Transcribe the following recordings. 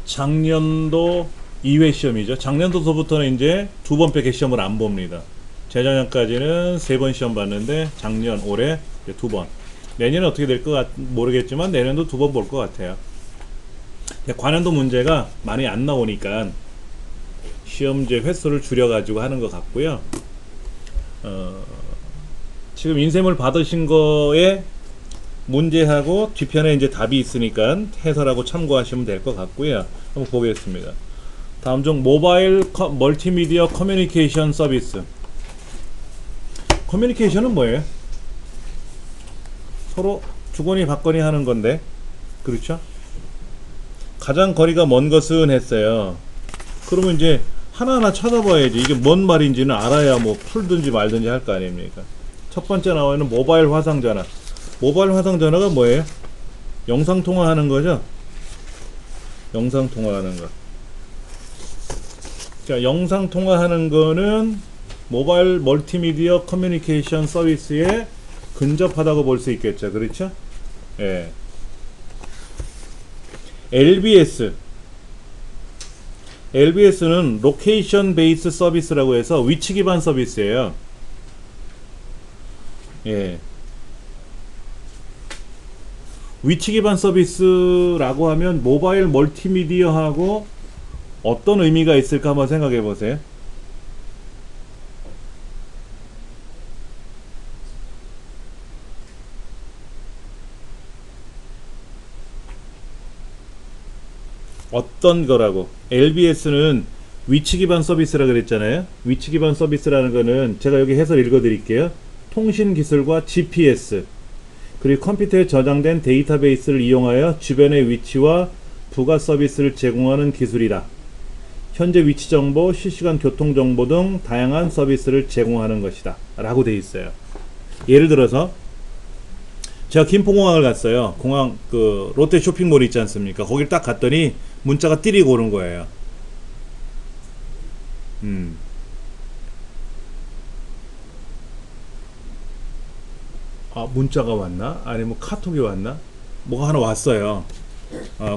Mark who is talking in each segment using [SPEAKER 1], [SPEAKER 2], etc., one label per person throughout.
[SPEAKER 1] 작년도 2회 시험이죠. 작년도서부터는 이제 두 번 빼기 시험을 안 봅니다. 재작년까지는 세 번 시험 봤는데 작년, 올해 이제 두 번. 내년은 어떻게 될 것 모르겠지만 내년도 두 번 볼 것 같아요. 관련도 문제가 많이 안 나오니까 시험제 횟수를 줄여가지고 하는 것 같고요. 지금 인쇄물 받으신 거에 문제하고 뒤편에 이제 답이 있으니까 해설하고 참고하시면 될 것 같고요. 한번 보겠습니다. 다음 중 모바일 멀티미디어 커뮤니케이션 서비스. 커뮤니케이션은 뭐예요? 서로 주거니 받거니 하는 건데, 그렇죠? 가장 거리가 먼 것은 했어요. 그러면 이제 하나하나 찾아봐야지. 이게 뭔 말인지는 알아야 뭐 풀든지 말든지 할 거 아닙니까? 첫 번째 나와 있는 모바일 화상전화. 모바일 화상전화가 뭐예요? 영상통화하는 거죠? 영상통화하는 거. 자, 영상통화하는 거는 모바일 멀티미디어 커뮤니케이션 서비스에 근접하다고 볼 수 있겠죠. 그렇죠? 예. LBS. LBS는 로케이션 베이스 서비스라고 해서 위치 기반 서비스예요. 예. 위치 기반 서비스라고 하면 모바일 멀티미디어하고 어떤 의미가 있을까 한번 생각해 보세요. 어떤 거라고? LBS는 위치 기반 서비스라 그랬잖아요. 위치 기반 서비스라는 거는 제가 여기 해설 읽어 드릴게요. 통신 기술과 GPS 그리고 컴퓨터에 저장된 데이터베이스를 이용하여 주변의 위치와 부가 서비스를 제공하는 기술이다. 현재 위치 정보, 실시간 교통 정보 등 다양한 서비스를 제공하는 것이다. 라고 되어 있어요. 예를 들어서 제가 김포공항을 갔어요. 공항 그 롯데 쇼핑몰 있지 않습니까? 거길 딱 갔더니 문자가 띠리고 오는 거예요. 아, 문자가 왔나? 아니면 카톡이 왔나? 뭐가 하나 왔어요.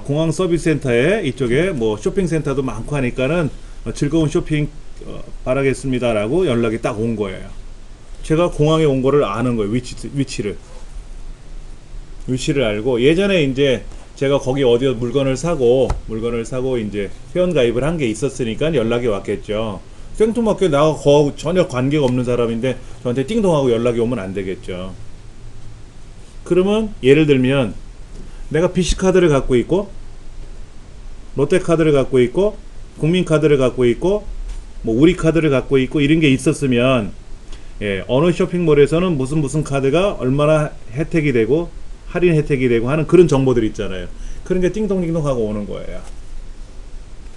[SPEAKER 1] 공항 서비스 센터에 이쪽에 뭐 쇼핑센터도 많고 하니까는 즐거운 쇼핑 바라겠습니다라고 연락이 딱 온 거예요. 제가 공항에 온 거를 아는 거예요. 위치를 알고 예전에 이제 제가 거기 어디서 물건을 사고 이제 회원 가입을 한 게 있었으니까 연락이 왔겠죠. 생뚱맞게 나하고 거하고 전혀 관계가 없는 사람인데 저한테 띵동하고 연락이 오면 안 되겠죠. 그러면 예를 들면 내가 BC카드를 갖고 있고 롯데카드를 갖고 있고 국민카드를 갖고 있고 뭐 우리카드를 갖고 있고 이런 게 있었으면 어느 쇼핑몰에서는 무슨 카드가 얼마나 혜택이 되고 할인 혜택이 되고 하는 그런 정보들 있잖아요. 그런 게 띵동띵동 하고 오는 거예요.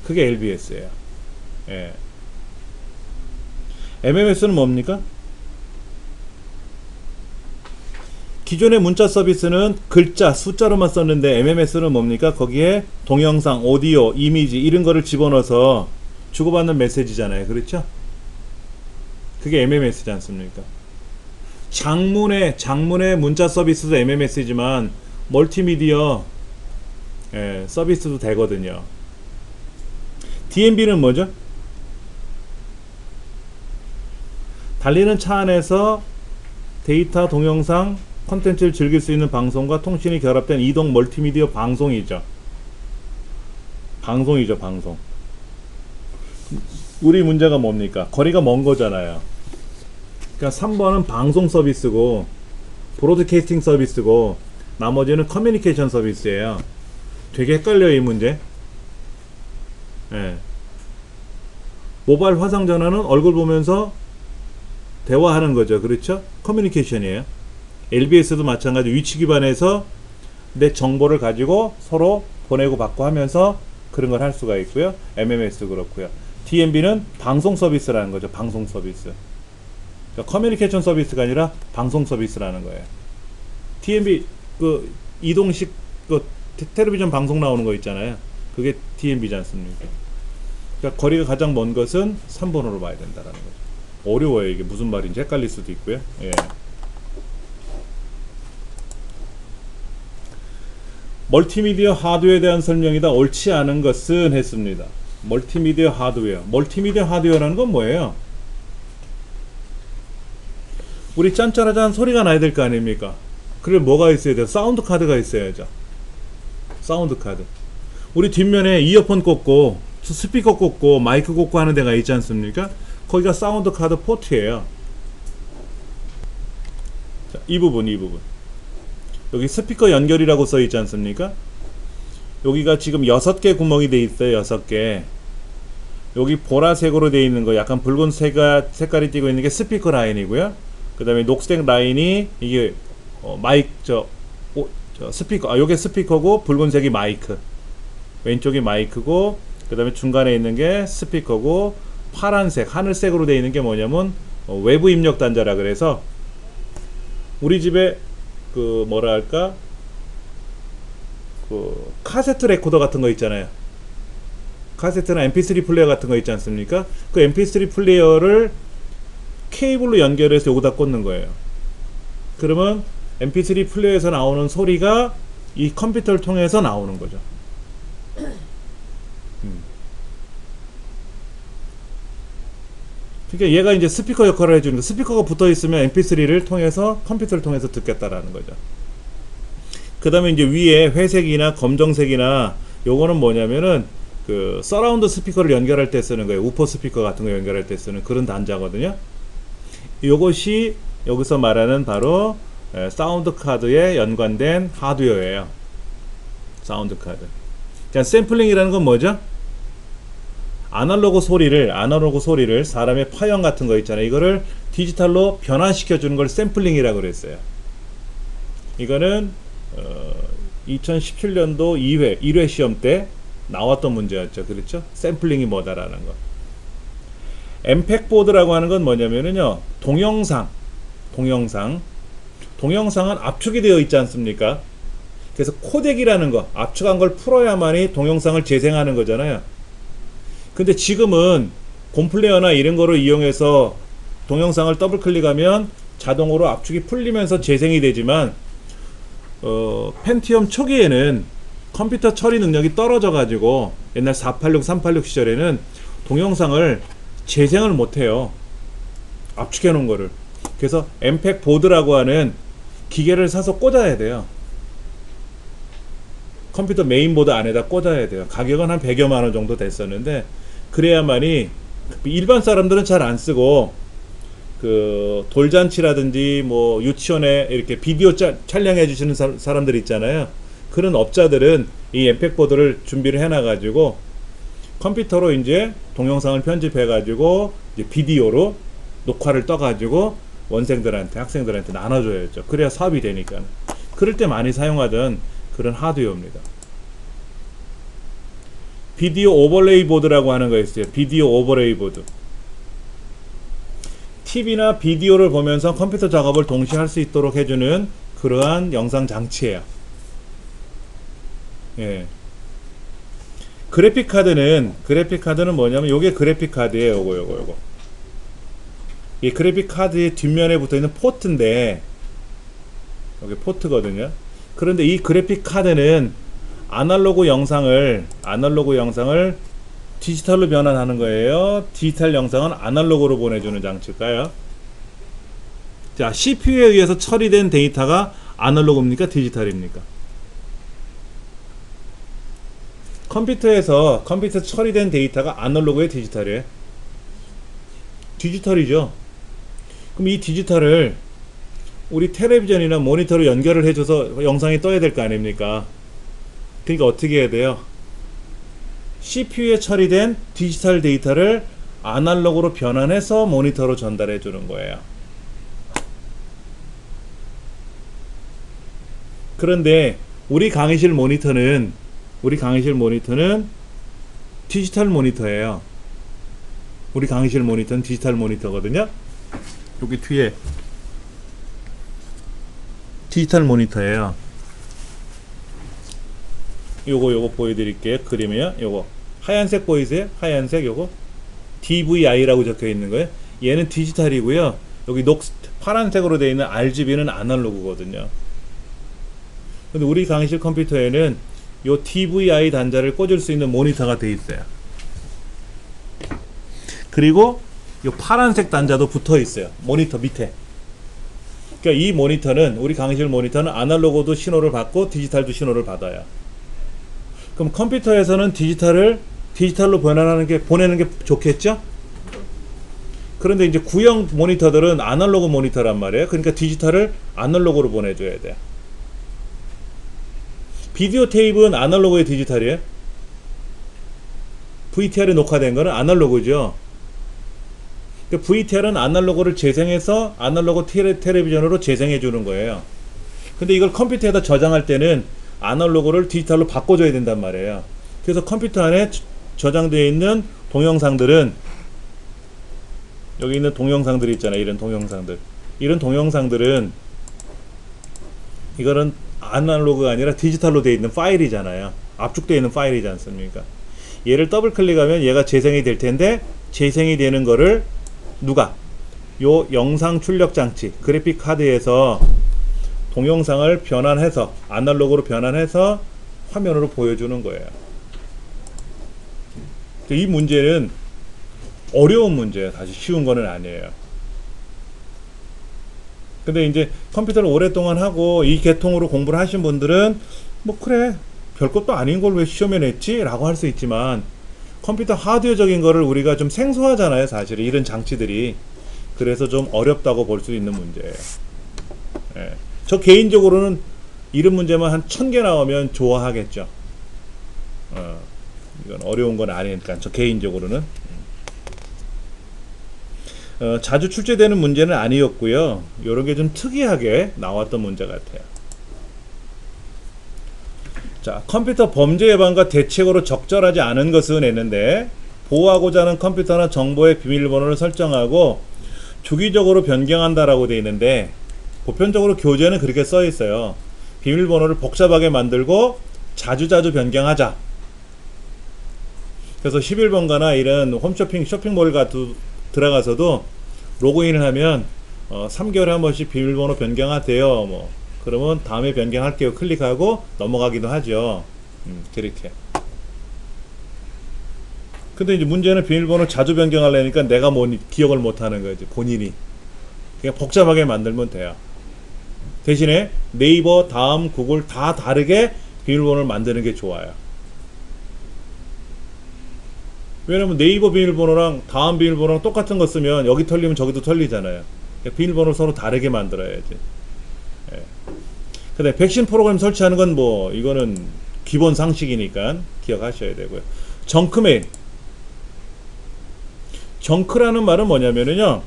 [SPEAKER 1] 그게 LBS예요. MMS는 뭡니까? 기존의 문자 서비스는 글자, 숫자로만 썼는데 MMS는 뭡니까? 거기에 동영상, 오디오, 이미지 이런 거를 집어넣어서 주고받는 메시지잖아요. 그렇죠? 그게 MMS지 않습니까? 장문의 문자 서비스도 MMS지만 멀티미디어 서비스도 되거든요. DMB는 뭐죠? 달리는 차 안에서 데이터, 동영상, 콘텐츠를 즐길 수 있는 방송과 통신이 결합된 이동 멀티미디어 방송이죠. 방송. 우리 문제가 뭡니까? 거리가 먼 거잖아요. 그러니까 3번은 방송 서비스고 브로드캐스팅 서비스고 나머지는 커뮤니케이션 서비스예요. 되게 헷갈려요, 이 문제. 모바일 화상 전화는 얼굴 보면서 대화하는 거죠. 그렇죠? 커뮤니케이션이에요. LBS도 마찬가지 위치 기반에서 내 정보를 가지고 서로 보내고 받고 하면서 그런 걸 할 수가 있고요. MMS도 그렇고요. DMB는 방송 서비스라는 거죠. 방송 서비스. 그러니까 커뮤니케이션 서비스가 아니라 방송 서비스라는 거예요. DMB 그 이동식 그 텔레비전 방송 나오는 거 있잖아요. 그게 DMB지 않습니까? 그러니까 거리가 가장 먼 것은 3번으로 봐야 된다라는 거죠. 어려워요. 이게 무슨 말인지 헷갈릴 수도 있고요. 멀티미디어 하드웨어에 대한 설명이다. 옳지 않은 것은 했습니다. 멀티미디어 하드웨어. 멀티미디어 하드웨어라는 건 뭐예요? 우리 짠짜라짠 소리가 나야 될 거 아닙니까? 그래 뭐가 있어야 돼요? 사운드 카드가 있어야죠. 사운드 카드. 우리 뒷면에 이어폰 꽂고 스피커 꽂고 마이크 꽂고 하는 데가 있지 않습니까? 거기가 사운드 카드 포트예요. 자, 이 부분 여기 스피커 연결이라고 써 있지 않습니까? 여기가 지금 6개 구멍이 돼 있어요. 6개. 여기 보라색으로 돼 있는 거, 약간 붉은 색깔이 띄고 있는 게 스피커 라인이고요. 그 다음에 녹색 라인이 이게 스피커. 요게 스피커고 붉은색이 마이크. 왼쪽이 마이크고, 그 다음에 중간에 있는 게 스피커고, 파란색 하늘색으로 돼 있는 게 뭐냐면 외부 입력 단자라 그래서 우리 집에 그 뭐랄까 그 카세트 레코더 같은 거 있잖아요. 카세트나 mp3 플레이어 같은 거 있지 않습니까? 그 mp3 플레이어를 케이블로 연결해서 여기다 꽂는 거예요. 그러면 mp3 플레이어에서 나오는 소리가 이 컴퓨터를 통해서 나오는 거죠. 그러니까 얘가 이제 스피커 역할을 해주는 거. 스피커가 붙어 있으면 mp3를 통해서 컴퓨터를 통해서 듣겠다라는 거죠. 그 다음에 이제 위에 회색이나 검정색이나 요거는 뭐냐면은 그 서라운드 스피커를 연결할 때 쓰는 거예요. 우퍼 스피커 같은 거 연결할 때 쓰는 그런 단자거든요. 요것이 여기서 말하는 바로 사운드 카드에 연관된 하드웨어예요. 사운드 카드. 자, 샘플링이라는 건 뭐죠? 아날로그 소리를 사람의 파형 같은 거 있잖아요. 이거를 디지털로 변환시켜 주는 걸 샘플링이라고 그랬어요. 이거는 2017년도 1회 시험 때 나왔던 문제였죠. 그렇죠? 샘플링이 뭐다라는 거. 엠팩 보드라고 하는 건 뭐냐면은요. 동영상은 압축이 되어 있지 않습니까? 그래서 코덱이라는 거, 압축한 걸 풀어야만이 동영상을 재생하는 거잖아요. 근데 지금은 곰플레어나 이런 거를 이용해서 동영상을 더블 클릭하면 자동으로 압축이 풀리면서 재생이 되지만 펜티엄 초기에는 컴퓨터 처리 능력이 떨어져 가지고 옛날 486, 386 시절에는 동영상을 재생을 못해요. 압축해 놓은 거를. 그래서 엠팩 보드라고 하는 기계를 사서 꽂아야 돼요. 컴퓨터 메인보드 안에다 꽂아야 돼요. 가격은 한 100여만원 정도 됐었는데 그래야만이 일반 사람들은 잘 안 쓰고 그 돌잔치라든지 뭐 유치원에 이렇게 비디오 촬영해 주시는 사람들 있잖아요. 그런 업자들은 이 엠팩 보드를 준비를 해놔 가지고 컴퓨터로 이제 동영상을 편집해 가지고 이제 비디오로 녹화를 떠 가지고 원생들한테 학생들한테 나눠줘야죠. 그래야 사업이 되니까. 그럴 때 많이 사용하던 그런 하드웨어입니다. 비디오 오버레이 보드라고 하는 거 있어요. 비디오 오버레이 보드. TV나 비디오를 보면서 컴퓨터 작업을 동시에 할 수 있도록 해주는 그러한 영상 장치예요. 예. 그래픽 카드는 뭐냐면 요게 그래픽 카드예요. 요거. 이 그래픽 카드의 뒷면에 붙어 있는 포트인데 여기 포트거든요. 그런데 이 그래픽 카드는 아날로그 영상을 디지털로 변환하는 거예요. 디지털 영상은 아날로그로 보내주는 장치일까요? 자, CPU에 의해서 처리된 데이터가 아날로그입니까? 디지털입니까? 컴퓨터 처리된 데이터가 아날로그에 디지털이에요? 디지털이죠. 그럼 이 디지털을 우리 텔레비전이나 모니터로 연결을 해줘서 영상이 떠야 될 거 아닙니까? 그러니까 어떻게 해야 돼요? CPU에 처리된 디지털 데이터를 아날로그로 변환해서 모니터로 전달해 주는 거예요. 그런데 우리 강의실 모니터는 디지털 모니터예요. 우리 강의실 모니터는 디지털 모니터거든요. 여기 뒤에 디지털 모니터예요. 요거 보여드릴게요. 그림이요. 요거 하얀색 보이세요? 하얀색 요거 DVI라고 적혀 있는 거예요. 얘는 디지털이고요. 여기 파란색으로 되어 있는 RGB는 아날로그거든요. 근데 우리 강의실 컴퓨터에는 요 TVI 단자를 꽂을 수 있는 모니터가 돼 있어요. 그리고 요 파란색 단자도 붙어 있어요. 모니터 밑에. 그러니까 이 모니터는, 우리 강의실 모니터는 아날로그도 신호를 받고 디지털도 신호를 받아요. 그럼 컴퓨터에서는 디지털로 보내는 게 좋겠죠? 그런데 이제 구형 모니터들은 아날로그 모니터란 말이에요. 그러니까 디지털을 아날로그로 보내줘야 돼요. 비디오 테이프는 아날로그의 디지털이에요. VTR에 녹화된 거는 아날로그죠. VTR은 아날로그를 재생해서 아날로그 텔레비전으로 재생해 주는 거예요. 근데 이걸 컴퓨터에다 저장할 때는 아날로그를 디지털로 바꿔줘야 된단 말이에요. 그래서 컴퓨터 안에 저장되어 있는 동영상들은, 여기 있는 동영상들이 있잖아요. 이런 동영상들은 이거는 아날로그가 아니라 디지털로 되어 있는 파일이잖아요. 압축되어 있는 파일이지 않습니까? 얘를 더블 클릭하면 얘가 재생이 될 텐데, 재생이 되는 거를 누가? 요 영상 출력 장치, 그래픽 카드에서 동영상을 변환해서, 아날로그로 변환해서 화면으로 보여주는 거예요. 이 문제는 어려운 문제예요. 사실 쉬운 거는 아니에요. 근데 이제 컴퓨터를 오랫동안 하고 이 계통으로 공부를 하신 분들은 뭐 그래, 별것도 아닌 걸 왜 시험에 냈지? 라고 할 수 있지만, 컴퓨터 하드웨어적인 거를 우리가 좀 생소하잖아요. 사실 이런 장치들이. 그래서 좀 어렵다고 볼 수 있는 문제예요. 예. 저 개인적으로는 이런 문제만 한 1000개 나오면 좋아하겠죠. 이건 어려운 건 아니니까, 저 개인적으로는. 자주 출제되는 문제는 아니었고요. 요런 게 좀 특이하게 나왔던 문제 같아요. 자, 컴퓨터 범죄 예방과 대책으로 적절하지 않은 것은 했는데, 보호하고자 하는 컴퓨터나 정보의 비밀번호를 설정하고 주기적으로 변경한다라고 되어 있는데, 보편적으로 교재는 그렇게 써 있어요. 비밀번호를 복잡하게 만들고 자주자주 변경하자. 그래서 11번가나 이런 홈쇼핑, 쇼핑몰 같은 들어가서도 로그인을 하면 3개월에 한 번씩 비밀번호 변경하세요. 뭐 그러면 다음에 변경할게요 클릭하고 넘어가기도 하죠. 그렇게. 근데 이제 문제는 비밀번호 자주 변경하려니까 내가 기억을 못하는 거지, 본인이. 그냥 복잡하게 만들면 돼요. 대신에 네이버, 다음, 구글 다 다르게 비밀번호를 만드는 게 좋아요. 왜냐면 네이버 비밀번호랑 다음 비밀번호랑 똑같은 거 쓰면 여기 털리면 저기도 털리잖아요. 비밀번호를 서로 다르게 만들어야지. 예. 근데 백신 프로그램 설치하는 건 뭐 이거는 기본 상식이니까 기억하셔야 되고요. 정크메일. 정크라는 말은 뭐냐면요,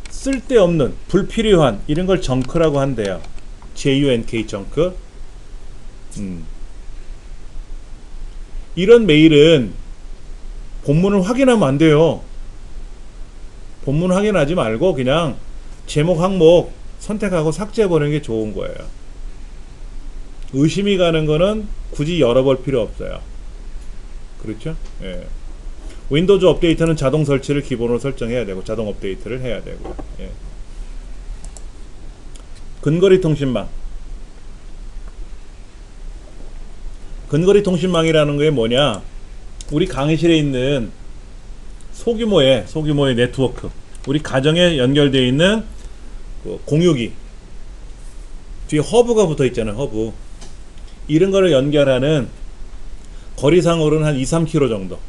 [SPEAKER 1] 쓸데없는, 불필요한 이런 걸 정크라고 한대요. JUNK 정크. 이런 메일은 본문을 확인하면 안 돼요. 본문 확인하지 말고 그냥 제목 항목 선택하고 삭제해버리는 게 좋은 거예요. 의심이 가는 거는 굳이 열어볼 필요 없어요. 그렇죠? 예. 윈도우즈 업데이트는 자동 설치를 기본으로 설정해야 되고, 자동 업데이트를 해야 되고요. 예. 근거리 통신망. 근거리 통신망이라는 게 뭐냐? 우리 강의실에 있는 소규모의 네트워크, 우리 가정에 연결되어 있는 그 공유기 뒤에 허브가 붙어 있잖아요. 허브. 이런 거를 연결하는, 거리상으로는 한 2-3km 정도,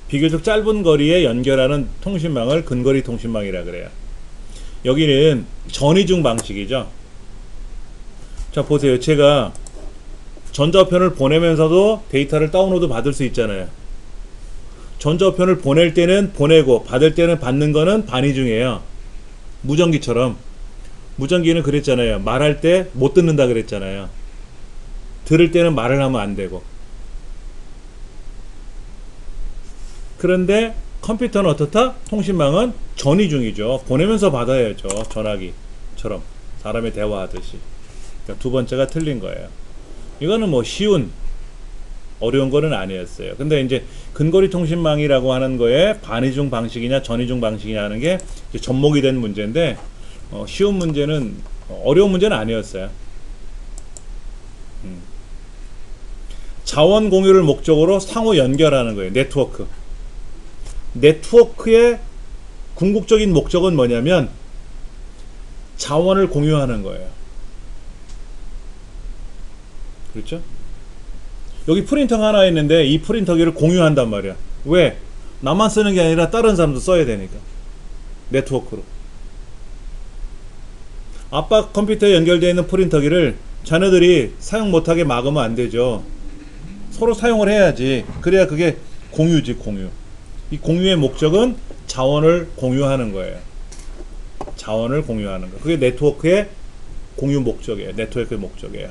[SPEAKER 1] 비교적 짧은 거리에 연결하는 통신망을 근거리 통신망이라 그래요. 여기는 전이중 방식이죠. 자, 보세요. 제가 전자우편을 보내면서도 데이터를 다운로드 받을 수 있잖아요. 전자우편을 보낼 때는 보내고 받을 때는 받는 거는 반이중이에요. 무전기처럼. 무전기는 그랬잖아요. 말할 때 못 듣는다 그랬잖아요. 들을 때는 말을 하면 안 되고. 그런데 컴퓨터는 어떻다? 통신망은 전이중이죠. 보내면서 받아야죠. 전화기처럼 사람이 대화하듯이. 그러니까 두 번째가 틀린 거예요. 이거는 뭐 쉬운, 어려운 거는 아니었어요. 근데 이제 근거리 통신망이라고 하는 거에 반이중 방식이냐 전이중 방식이냐 하는 게 이제 접목이 된 문제인데, 쉬운 문제는, 어려운 문제는 아니었어요. 자원 공유를 목적으로 상호 연결하는 거예요. 네트워크. 네트워크의 궁극적인 목적은 뭐냐면 자원을 공유하는 거예요. 그렇죠? 여기 프린터가 하나 있는데 이 프린터기를 공유한단 말이야. 왜? 나만 쓰는 게 아니라 다른 사람도 써야 되니까. 네트워크로. 아빠 컴퓨터에 연결되어 있는 프린터기를 자녀들이 사용 못하게 막으면 안 되죠. 서로 사용을 해야지. 그래야 그게 공유지, 공유. 이 공유의 목적은 자원을 공유하는 거예요. 자원을 공유하는 거. 그게 네트워크의 공유 목적이에요. 네트워크의 목적이에요.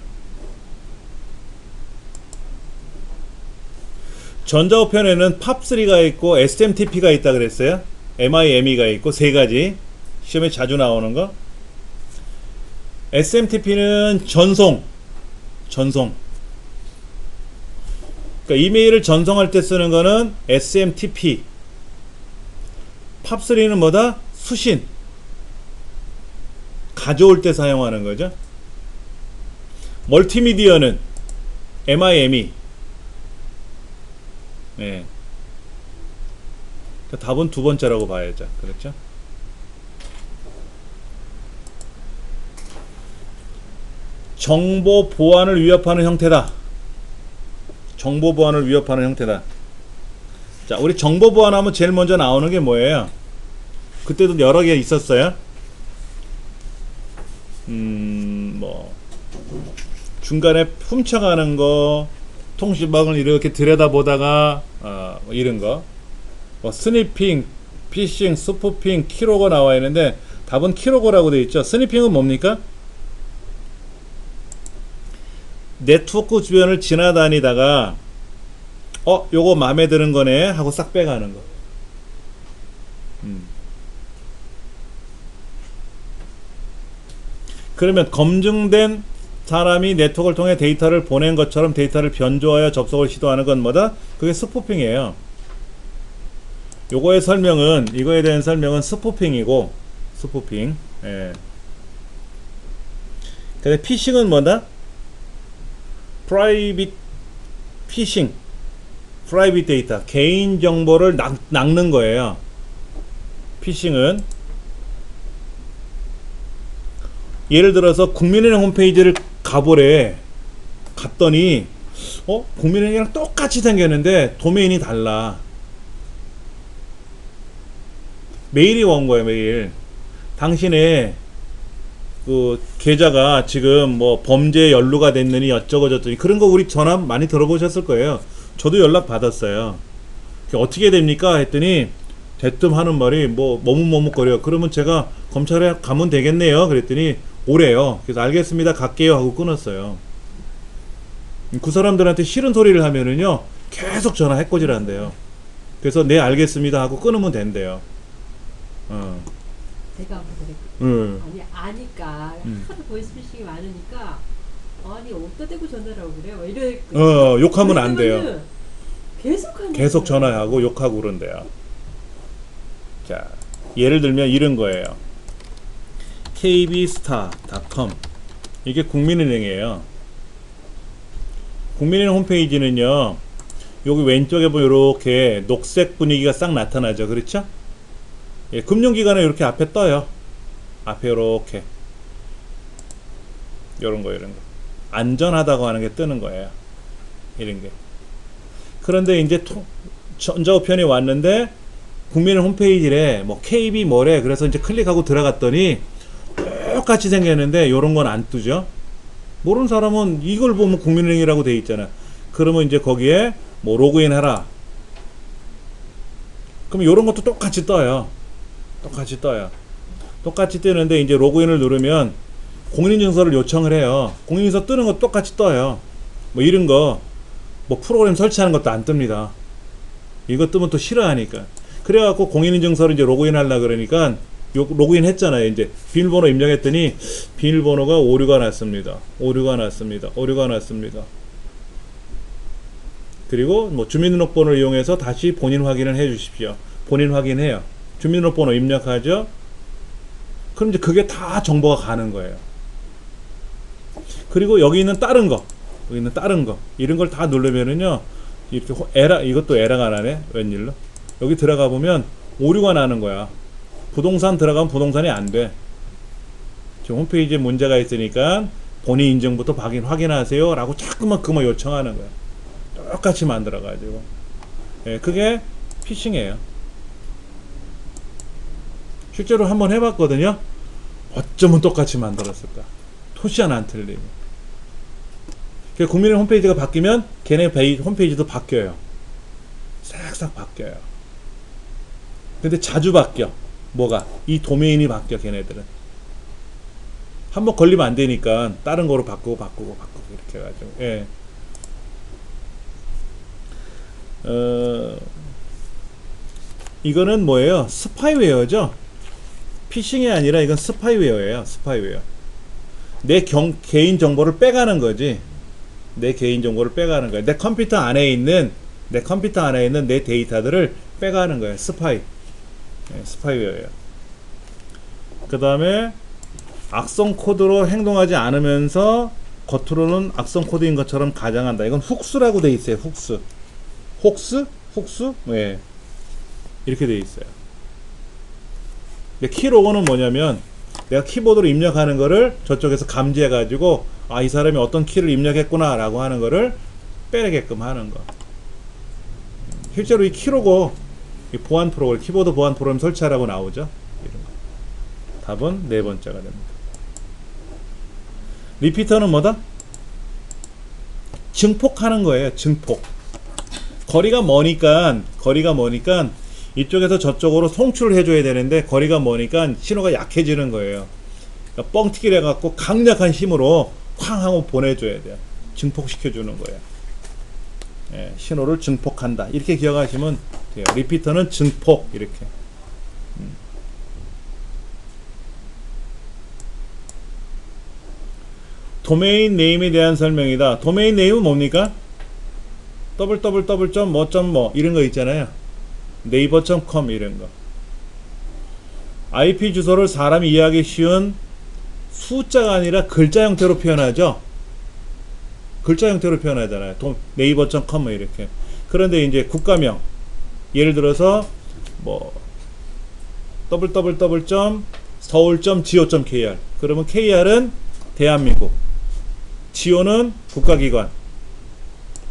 [SPEAKER 1] 전자우편에는 팝3가 있고 SMTP가 있다 그랬어요. MIME가 있고 세 가지. 시험에 자주 나오는 거. SMTP는 전송. 그러니까 이메일을 전송할 때 쓰는 거는 SMTP. 팝3는 뭐다? 수신. 가져올 때 사용하는 거죠. 멀티미디어는 MIME. 네. 그러니까 답은 두 번째라고 봐야죠. 그렇죠? 정보 보안을 위협하는 형태다. 정보 보안을 위협하는 형태다. 자, 우리 정보 보안하면 제일 먼저 나오는 게 뭐예요? 그때도 여러 개 있었어요. 뭐 중간에 훔쳐가는 거, 통신망을 이렇게 들여다보다가 뭐 이런 거, 뭐 스니핑, 피싱, 스푸핑, 키로거 나와 있는데 답은 키로거라고 되어 있죠. 스니핑은 뭡니까? 네트워크 주변을 지나다니다가 요거 마음에 드는 거네 하고 싹 빼가는 거. 그러면 검증된 사람이 네트워크를 통해 데이터를 보낸 것처럼 데이터를 변조하여 접속을 시도하는 건 뭐다? 그게 스푸핑이에요. 요거의 설명은, 이거에 대한 설명은 스푸핑이고, 스푸핑. 예. 근데 피싱은 뭐다? 프라이빗 피싱, 프라이빗 데이터, 개인 정보를 낚는 거예요. 피싱은 예를 들어서 국민은행 홈페이지를 가보래. 갔더니 국민은행이랑 똑같이 생겼는데 도메인이 달라. 메일이 온 거예요. 메일. 당신의 그 계좌가 지금 뭐 범죄에 연루가 됐느니 어쩌고 저쩌고 그런 거 우리 전화 많이 들어보셨을 거예요. 저도 연락 받았어요. 어떻게 됩니까? 했더니 대뜸 하는 말이 뭐 머뭇머뭇거려요. 그러면 제가 검찰에 가면 되겠네요. 그랬더니 오래요. 그래서 알겠습니다. 갈게요 하고 끊었어요. 그 사람들한테 싫은 소리를 하면은요 계속 전화 해코지를 한대요. 그래서 네 알겠습니다 하고 끊으면 된대요.
[SPEAKER 2] 제가 한번 그랬거든요. 아니 아니까 하도 보이스피싱이 많으니까 아니 어디다 대고 전화를 하고 그래요? 뭐 이래.
[SPEAKER 1] 욕하면 안 돼요. 계속
[SPEAKER 2] 거예요.
[SPEAKER 1] 전화하고 욕하고 그런대요. 자, 예를 들면 이런 거예요. kbstar.com 이게 국민은행이에요. 국민은행 홈페이지는요 여기 왼쪽에 보면 이렇게 녹색 분위기가 싹 나타나죠. 그렇죠? 예, 금융기관에 이렇게 앞에 떠요. 앞에 이렇게 이런 거 안전하다고 하는 게 뜨는 거예요. 이런 게. 그런데 이제 전자우편이 왔는데 국민은행 홈페이지래 뭐 KB 뭐래. 그래서 이제 클릭하고 들어갔더니 똑같이 생겼는데 요런 건 안 뜨죠. 모르는 사람은 이걸 보면 국민은행이라고 돼 있잖아. 그러면 이제 거기에 뭐 로그인 해라. 그럼 요런 것도 똑같이 떠요. 똑같이 뜨는데 이제 로그인을 누르면 공인인증서를 요청을 해요. 공인인증서 뜨는 것도 똑같이 떠요. 뭐 이런 거 뭐 프로그램 설치하는 것도 안 뜹니다. 이거 뜨면 또 싫어하니까. 그래갖고 공인인증서를 이제 로그인 하려 그러니까 로그인 했잖아요. 이제 비밀번호 입력했더니 비밀번호가 오류가 났습니다. 그리고 뭐 주민등록번호를 이용해서 다시 본인 확인을 해 주십시오. 본인 확인해요. 주민등록번호 입력하죠. 그럼 이제 그게 다 정보가 가는 거예요. 그리고 여기 있는 다른 거 여기 있는 다른 거 이런 걸 다 누르면은요 이렇게 이것도 에러가 나네 웬일로. 여기 들어가 보면 오류가 나는 거야. 부동산 들어가면 부동산이 안 돼. 지금 홈페이지에 문제가 있으니까 본인 인증부터 확인하세요 라고 자꾸만 그만 요청하는 거야. 똑같이 만들어 가지고. 예, 그게 피싱이에요. 실제로 한번 해봤거든요. 어쩌면 똑같이 만들었을까. 토시 하나 안 틀리고. 국민의 홈페이지가 바뀌면 걔네 홈페이지도 바뀌어요. 싹싹 바뀌어요. 근데 자주 바뀌어. 뭐가? 이 도메인이 바뀌어 걔네들은. 한번 걸리면 안 되니까 다른 거로 바꾸고 이렇게 해가지고. 예. 이거는 뭐예요? 스파이웨어죠? 피싱이 아니라 이건 스파이웨어예요. 스파이웨어. 내 개인 정보를 빼가는 거지. 내 개인 정보를 빼가는 거야. 내 컴퓨터 안에 있는 내 데이터들을 빼가는 거예요. 스파이. 네, 스파이웨어예요. 그 다음에 악성 코드로 행동하지 않으면서 겉으로는 악성 코드인 것처럼 가장한다. 이건 훅스라고 돼 있어요. 훅스. 혹스? 네. 이렇게 돼 있어요. 키로고는 뭐냐면 내가 키보드로 입력하는 거를 저쪽에서 감지해 가지고 이 사람이 어떤 키를 입력했구나 라고 하는 거를 빼게끔 하는 거. 실제로 이 키로고 이 보안 프로그램, 키보드 보안 프로그램 설치하라고 나오죠. 이런 거. 답은 네 번째가 됩니다. 리피터는 뭐다? 증폭하는 거예요. 증폭. 거리가 머니까 이쪽에서 저쪽으로 송출을 해줘야 되는데 거리가 머니까 신호가 약해지는 거예요. 그러니까 뻥튀기를 해갖고 강력한 힘으로 쾅 하고 보내줘야 돼요. 증폭시켜주는 거예요. 예, 신호를 증폭한다. 이렇게 기억하시면 돼요. 리피터는 증폭 이렇게. 도메인 네임에 대한 설명이다. 도메인 네임은 뭡니까? www.뭐 이런 거 있잖아요. 네이버.com 이런 거. IP 주소를 사람이 이해하기 쉬운 숫자가 아니라 글자 형태로 표현하죠. 글자 형태로 표현하잖아요. 네이버.com 이렇게. 그런데 이제 국가명 예를 들어서 뭐 www.서울.go.kr 그러면 kr은 대한민국, go는 국가기관.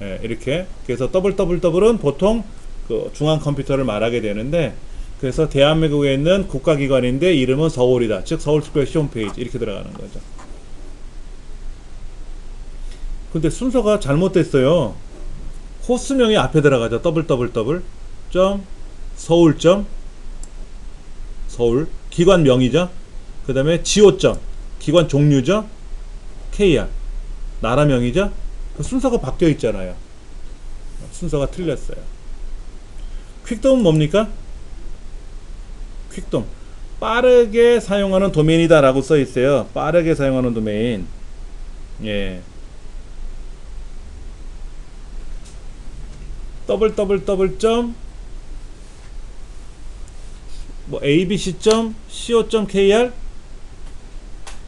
[SPEAKER 1] 예, 이렇게. 그래서 www는 보통 그 중앙 컴퓨터를 말하게 되는데, 그래서 대한민국에 있는 국가기관인데 이름은 서울이다. 즉 서울특별시 홈페이지 이렇게 들어가는 거죠. 근데 순서가 잘못됐어요. 호스명이 앞에 들어가죠. www.서울 기관명이죠. 그 다음에 go. 기관 종류죠. kr 나라명이죠. 그 순서가 바뀌어 있잖아요. 순서가 틀렸어요. 퀵돔은 뭡니까? 퀵돔 빠르게 사용하는 도메인이다 라고 써 있어요. 빠르게 사용하는 도메인. 예. abc.co.kr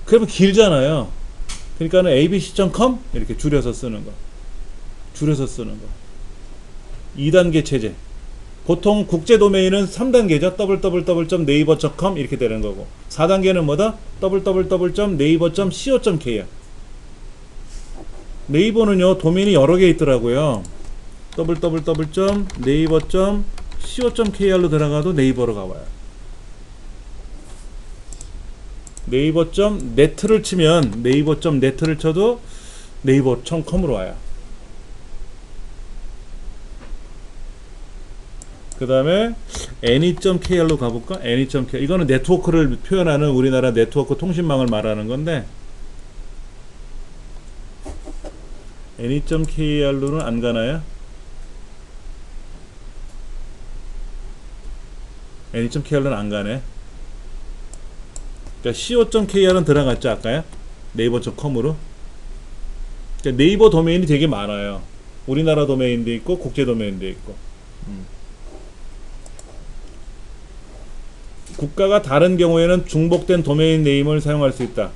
[SPEAKER 1] 그러면 길잖아요. 그러니까는 abc.com 이렇게 줄여서 쓰는 거. 2단계 체제. 보통 국제 도메인은 3단계죠. www.naver.com 이렇게 되는 거고. 4단계는 뭐다? www.naver.co.kr. 네이버는요, 도메인이 여러 개 있더라고요. www.naver.co.kr로 들어가도 네이버로 가봐요. 네이버.net를 치면 네이버.net를 쳐도 네이버.com으로 와요. 그 다음에 any.kr로 가볼까? any.kr 이거는 네트워크를 표현하는 우리나라 네트워크 통신망을 말하는 건데, any.kr로는 안 가나요? any.kr로는 안 가네. 그러니까 co.kr은 들어갔죠 아까요? 네이버.com으로. 그러니까 네이버 도메인이 되게 많아요. 우리나라 도메인도 있고 국제 도메인도 있고. 국가가 다른 경우에는 중복된 도메인 네임을 사용할 수 있다.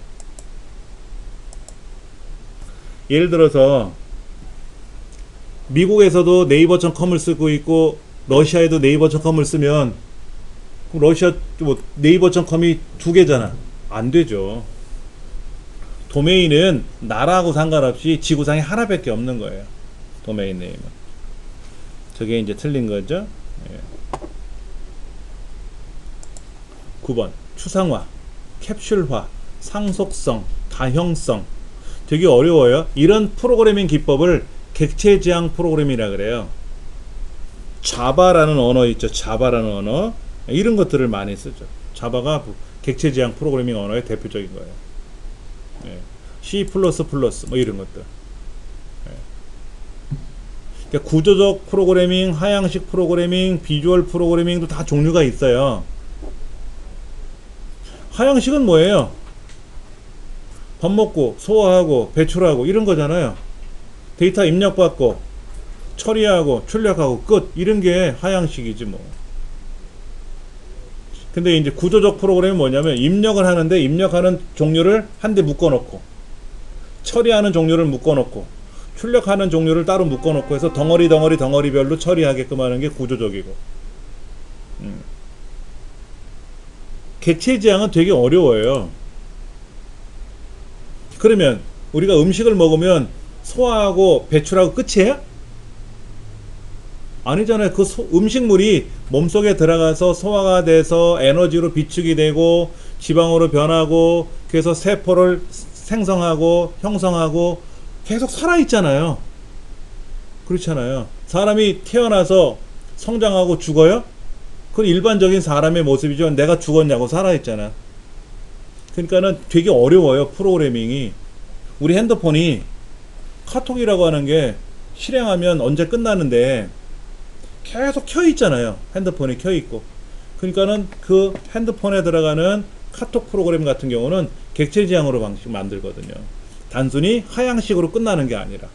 [SPEAKER 1] 예를 들어서 미국에서도 네이버.com을 쓰고 있고 러시아에도 네이버.com을 쓰면 그럼 러시아 뭐 네이버.com이 두 개잖아. 안 되죠. 도메인은 나라하고 상관없이 지구상에 하나밖에 없는 거예요. 도메인 네임은. 저게 이제 틀린 거죠. 예. 9번 추상화, 캡슐화, 상속성, 다형성. 되게 어려워요. 이런 프로그래밍 기법을 객체지향 프로그래밍이라 그래요. 자바라는 언어 있죠. 자바라는 언어. 이런 것들을 많이 쓰죠. 자바가 객체지향 프로그래밍 언어의 대표적인 거예요. 예. C++ 뭐 이런 것들. 예. 그러니까 구조적 프로그래밍, 하향식 프로그래밍, 비주얼 프로그래밍도 다 종류가 있어요. 하향식은 뭐예요? 밥 먹고 소화하고 배출하고 이런 거잖아요. 데이터 입력받고 처리하고 출력하고 끝, 이런 게 하향식이지 뭐. 근데 이제 구조적 프로그램이 뭐냐면 입력을 하는데 입력하는 종류를 한 대 묶어 놓고 처리하는 종류를 묶어 놓고 출력하는 종류를 따로 묶어 놓고 해서 덩어리별로 처리하게끔 하는 게 구조적이고. 객체지향은 되게 어려워요. 그러면 우리가 음식을 먹으면 소화하고 배출하고 끝이에요? 아니잖아요. 그 음식물이 몸속에 들어가서 소화가 돼서 에너지로 비축이 되고 지방으로 변하고 그래서 세포를 생성하고 형성하고 계속 살아있잖아요. 그렇잖아요. 사람이 태어나서 성장하고 죽어요? 그건 일반적인 사람의 모습이죠. 내가 죽었냐고 살아있잖아. 그러니까는 되게 어려워요. 프로그래밍이. 우리 핸드폰이 카톡이라고 하는 게 실행하면 언제 끝나는데 계속 켜 있잖아요. 핸드폰이 켜 있고. 그러니까는 그 핸드폰에 들어가는 카톡 프로그램 같은 경우는 객체지향으로 방식 만들거든요. 단순히 하향식으로 끝나는 게 아니라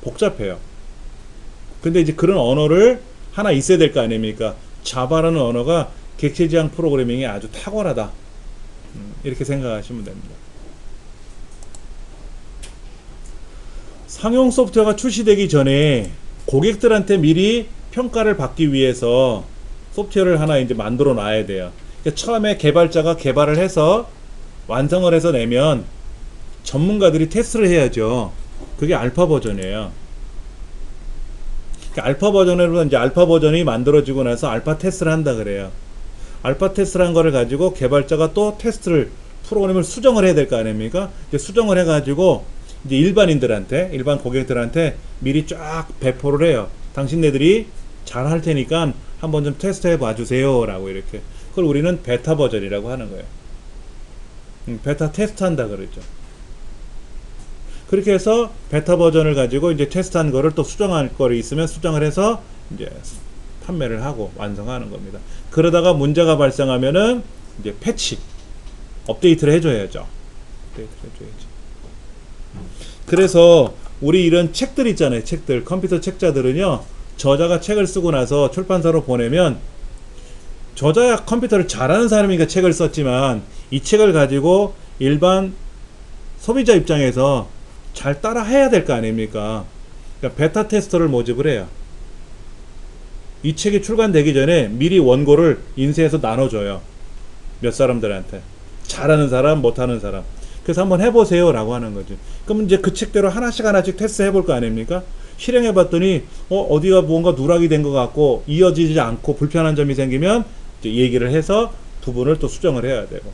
[SPEAKER 1] 복잡해요. 근데 이제 그런 언어를 하나 있어야 될 거 아닙니까? 자바라는 언어가 객체지향 프로그래밍이 아주 탁월하다. 이렇게 생각하시면 됩니다. 상용 소프트웨어가 출시되기 전에 고객들한테 미리 평가를 받기 위해서 소프트웨어를 하나 이제 만들어 놔야 돼요. 그러니까 처음에 개발자가 개발을 해서 완성을 해서 내면 전문가들이 테스트를 해야죠. 그게 알파 버전이에요. 그러니까 알파 버전으로 이제 알파 버전이 만들어지고 나서 알파 테스트를 한다 그래요. 알파 테스트를 한 거를 가지고 개발자가 또 테스트를 프로그램을 수정을 해야 될 거 아닙니까? 이제 수정을 해가지고 이제 일반인들한테 일반 고객들한테 미리 쫙 배포를 해요. 당신네들이 잘 할 테니까 한번 좀 테스트해 봐주세요 라고 이렇게. 그걸 우리는 베타 버전이라고 하는 거예요. 베타 테스트 한다 그러죠. 그렇게 해서 베타 버전을 가지고 이제 테스트한 거를 또 수정할 거리 있으면 수정을 해서 이제 판매를 하고 완성하는 겁니다. 그러다가 문제가 발생하면은 이제 패치, 업데이트를 해줘야죠. 업데이트를 해줘야지. 그래서 우리 이런 책들 있잖아요. 책들, 컴퓨터 책자들은요, 저자가 책을 쓰고 나서 출판사로 보내면 저자야 컴퓨터를 잘하는 사람이니까 책을 썼지만 이 책을 가지고 일반 소비자 입장에서 잘 따라 해야 될 거 아닙니까? 그러니까 베타 테스터를 모집을 해요. 이 책이 출간되기 전에 미리 원고를 인쇄해서 나눠줘요. 몇 사람들한테. 잘하는 사람, 못하는 사람. 그래서 한번 해보세요 라고 하는 거죠. 그럼 이제 그 책대로 하나씩 테스트 해볼 거 아닙니까? 실행해 봤더니 어디가 뭔가 누락이 된 것 같고 이어지지 않고 불편한 점이 생기면 이제 얘기를 해서 부분을 또 수정을 해야 되고.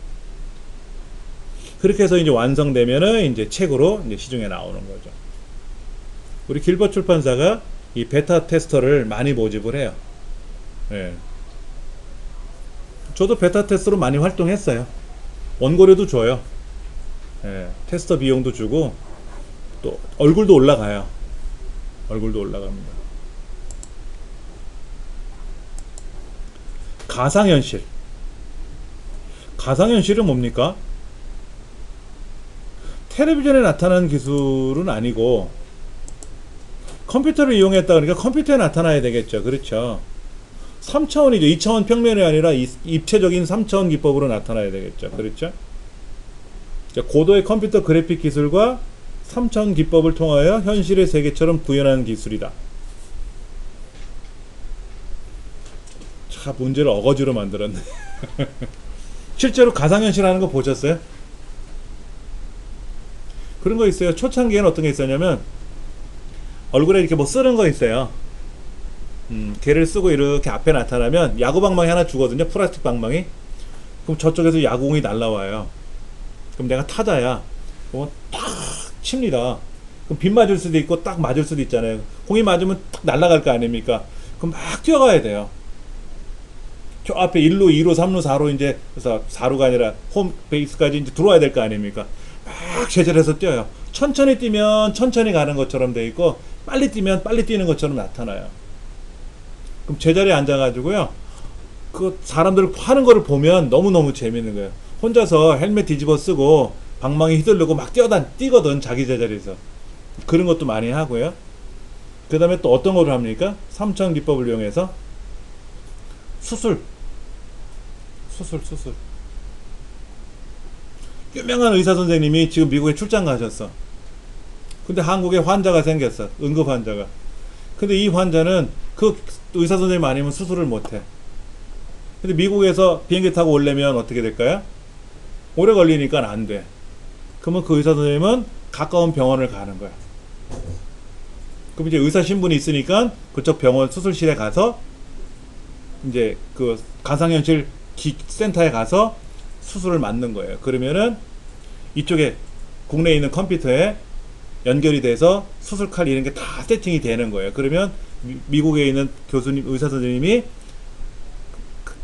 [SPEAKER 1] 그렇게 해서 이제 완성되면은 이제 책으로 이제 시중에 나오는 거죠. 우리 길벗 출판사가 이 베타 테스터를 많이 모집을 해요. 예. 저도 베타 테스터로 많이 활동했어요. 원고료도 줘요. 예. 테스터 비용도 주고 또 얼굴도 올라가요. 얼굴도 올라갑니다. 가상현실. 가상현실은 뭡니까? 텔레비전에 나타나는 기술은 아니고 컴퓨터를 이용했다 그러니까 컴퓨터에 나타나야 되겠죠. 그렇죠. 3차원이죠. 2차원 평면이 아니라 입체적인 3차원 기법으로 나타나야 되겠죠. 그렇죠. 고도의 컴퓨터 그래픽 기술과 삼천 기법을 통하여 현실의 세계처럼 구현하는 기술이다. 자, 문제를 어거지로 만들었네. 실제로 가상현실 하는 거 보셨어요? 그런 거 있어요. 초창기에는 어떤 게 있었냐면 얼굴에 이렇게 뭐 쓰는 거 있어요. 걔를 쓰고 이렇게 앞에 나타나면 야구 방망이 하나 주거든요. 플라스틱 방망이. 그럼 저쪽에서 야구공이 날라와요. 그럼 내가 타자야. 그럼 탁 칩니다. 그럼 빗 맞을 수도 있고 딱 맞을 수도 있잖아요. 공이 맞으면 탁 날아갈 거 아닙니까? 그럼 막 뛰어가야 돼요. 저 앞에 1루, 2루, 3루, 4루 이제 그래서 4루가 아니라 홈 베이스까지 이제 들어와야 될 거 아닙니까? 막 제자리에서 뛰어요. 천천히 뛰면 천천히 가는 것처럼 돼 있고 빨리 뛰면 빨리 뛰는 것처럼 나타나요. 그럼 제자리에 앉아가지고요. 그 사람들 하는 거를 보면 너무너무 재밌는 거예요. 혼자서 헬멧 뒤집어 쓰고 방망이 휘두르고 막 뛰거든 자기 제자리에서. 그런 것도 많이 하고요. 그 다음에 또 어떤 거를 합니까? 삼천 기법을 이용해서 수술. 유명한 의사 선생님이 지금 미국에 출장 가셨어. 근데 한국에 환자가 생겼어. 응급 환자가. 근데 이 환자는 그 의사 선생님 아니면 수술을 못해. 근데 미국에서 비행기 타고 오려면 어떻게 될까요? 오래 걸리니까 안 돼. 그러면 그 의사 선생님은 가까운 병원을 가는 거야. 그럼 이제 의사 신분이 있으니까 그쪽 병원 수술실에 가서 이제 그 가상현실 센터에 가서 수술을 맞는 거예요. 그러면은 이쪽에 국내에 있는 컴퓨터에 연결이 돼서 수술칼 이런 게 다 세팅이 되는 거예요. 그러면 미국에 있는 교수님, 의사 선생님이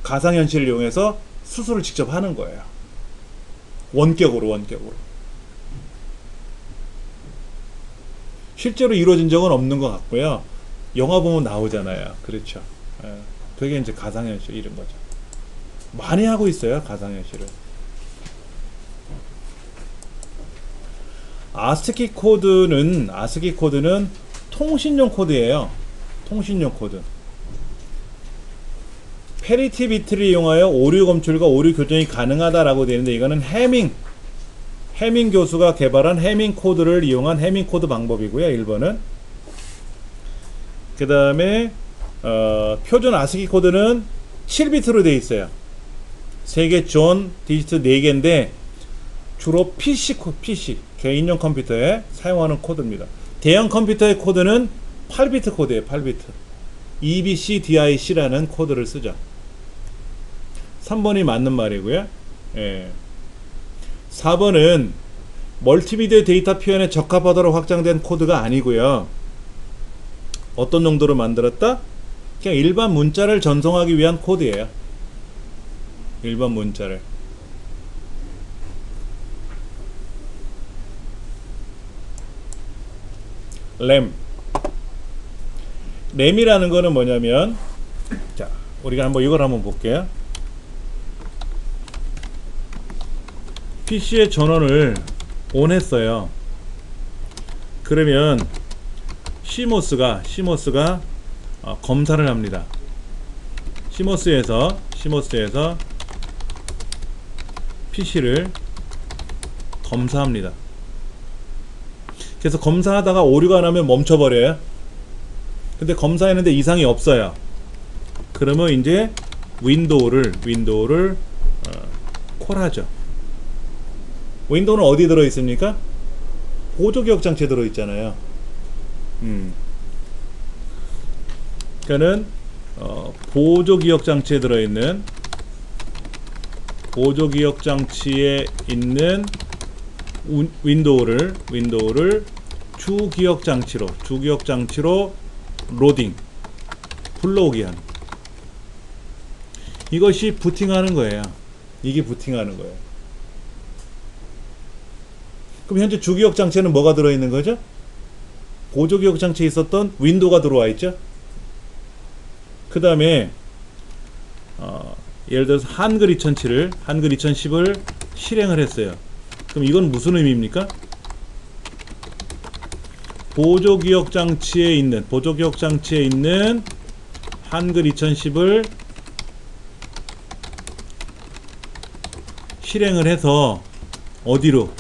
[SPEAKER 1] 가상현실을 이용해서 수술을 직접 하는 거예요. 원격으로. 실제로 이루어진 적은 없는 것 같고요. 영화 보면 나오잖아요. 그렇죠. 그게 이제 가상현실 이런 거죠. 많이 하고 있어요, 가상현실을. 아스키 코드는 통신용 코드예요. 통신용 코드. 페리티 비트를 이용하여 오류 검출과 오류 교정이 가능하다라고 되어 있는데 이거는 해밍 교수가 개발한 해밍 코드를 이용한 해밍 코드 방법이고요. 1번은. 그 다음에 표준 아스키 코드는 7비트로 되어 있어요. 3개 존 디지트 4개인데 주로 PC 개인용 컴퓨터에 사용하는 코드입니다. 대형 컴퓨터의 코드는 8비트 코드예요. 8비트. EBCDIC라는 코드를 쓰죠. 3번이 맞는 말이고요. 4번은 멀티미디어 데이터 표현에 적합하도록 확장된 코드가 아니고요. 어떤 용도로 만들었다? 그냥 일반 문자를 전송하기 위한 코드예요. 일반 문자를. 램이라는 거는 뭐냐면, 자, 우리가 이걸 한번 볼게요. PC의 전원을 ON 했어요. 그러면 CMOS가 검사를 합니다. CMOS에서 PC를 검사합니다. 그래서 검사하다가 오류가 나면 멈춰버려요. 근데 검사했는데 이상이 없어요. 그러면 이제 윈도우를 콜하죠. 윈도우는 어디 들어있습니까? 보조기억장치에 들어있잖아요. 그러니까는 보조기억장치에 있는 윈도우를 주기억장치로 로딩, 불러오게 하는. 이것이 부팅하는 거예요. 이게 부팅하는 거예요. 그럼 현재 주기억장치에는 뭐가 들어있는 거죠? 보조기억장치에 있었던 윈도우가 들어와 있죠. 그 다음에 예를 들어서 한글 2010을 실행을 했어요. 그럼 이건 무슨 의미입니까? 보조기억장치에 있는 한글 2010을 실행을 해서 어디로?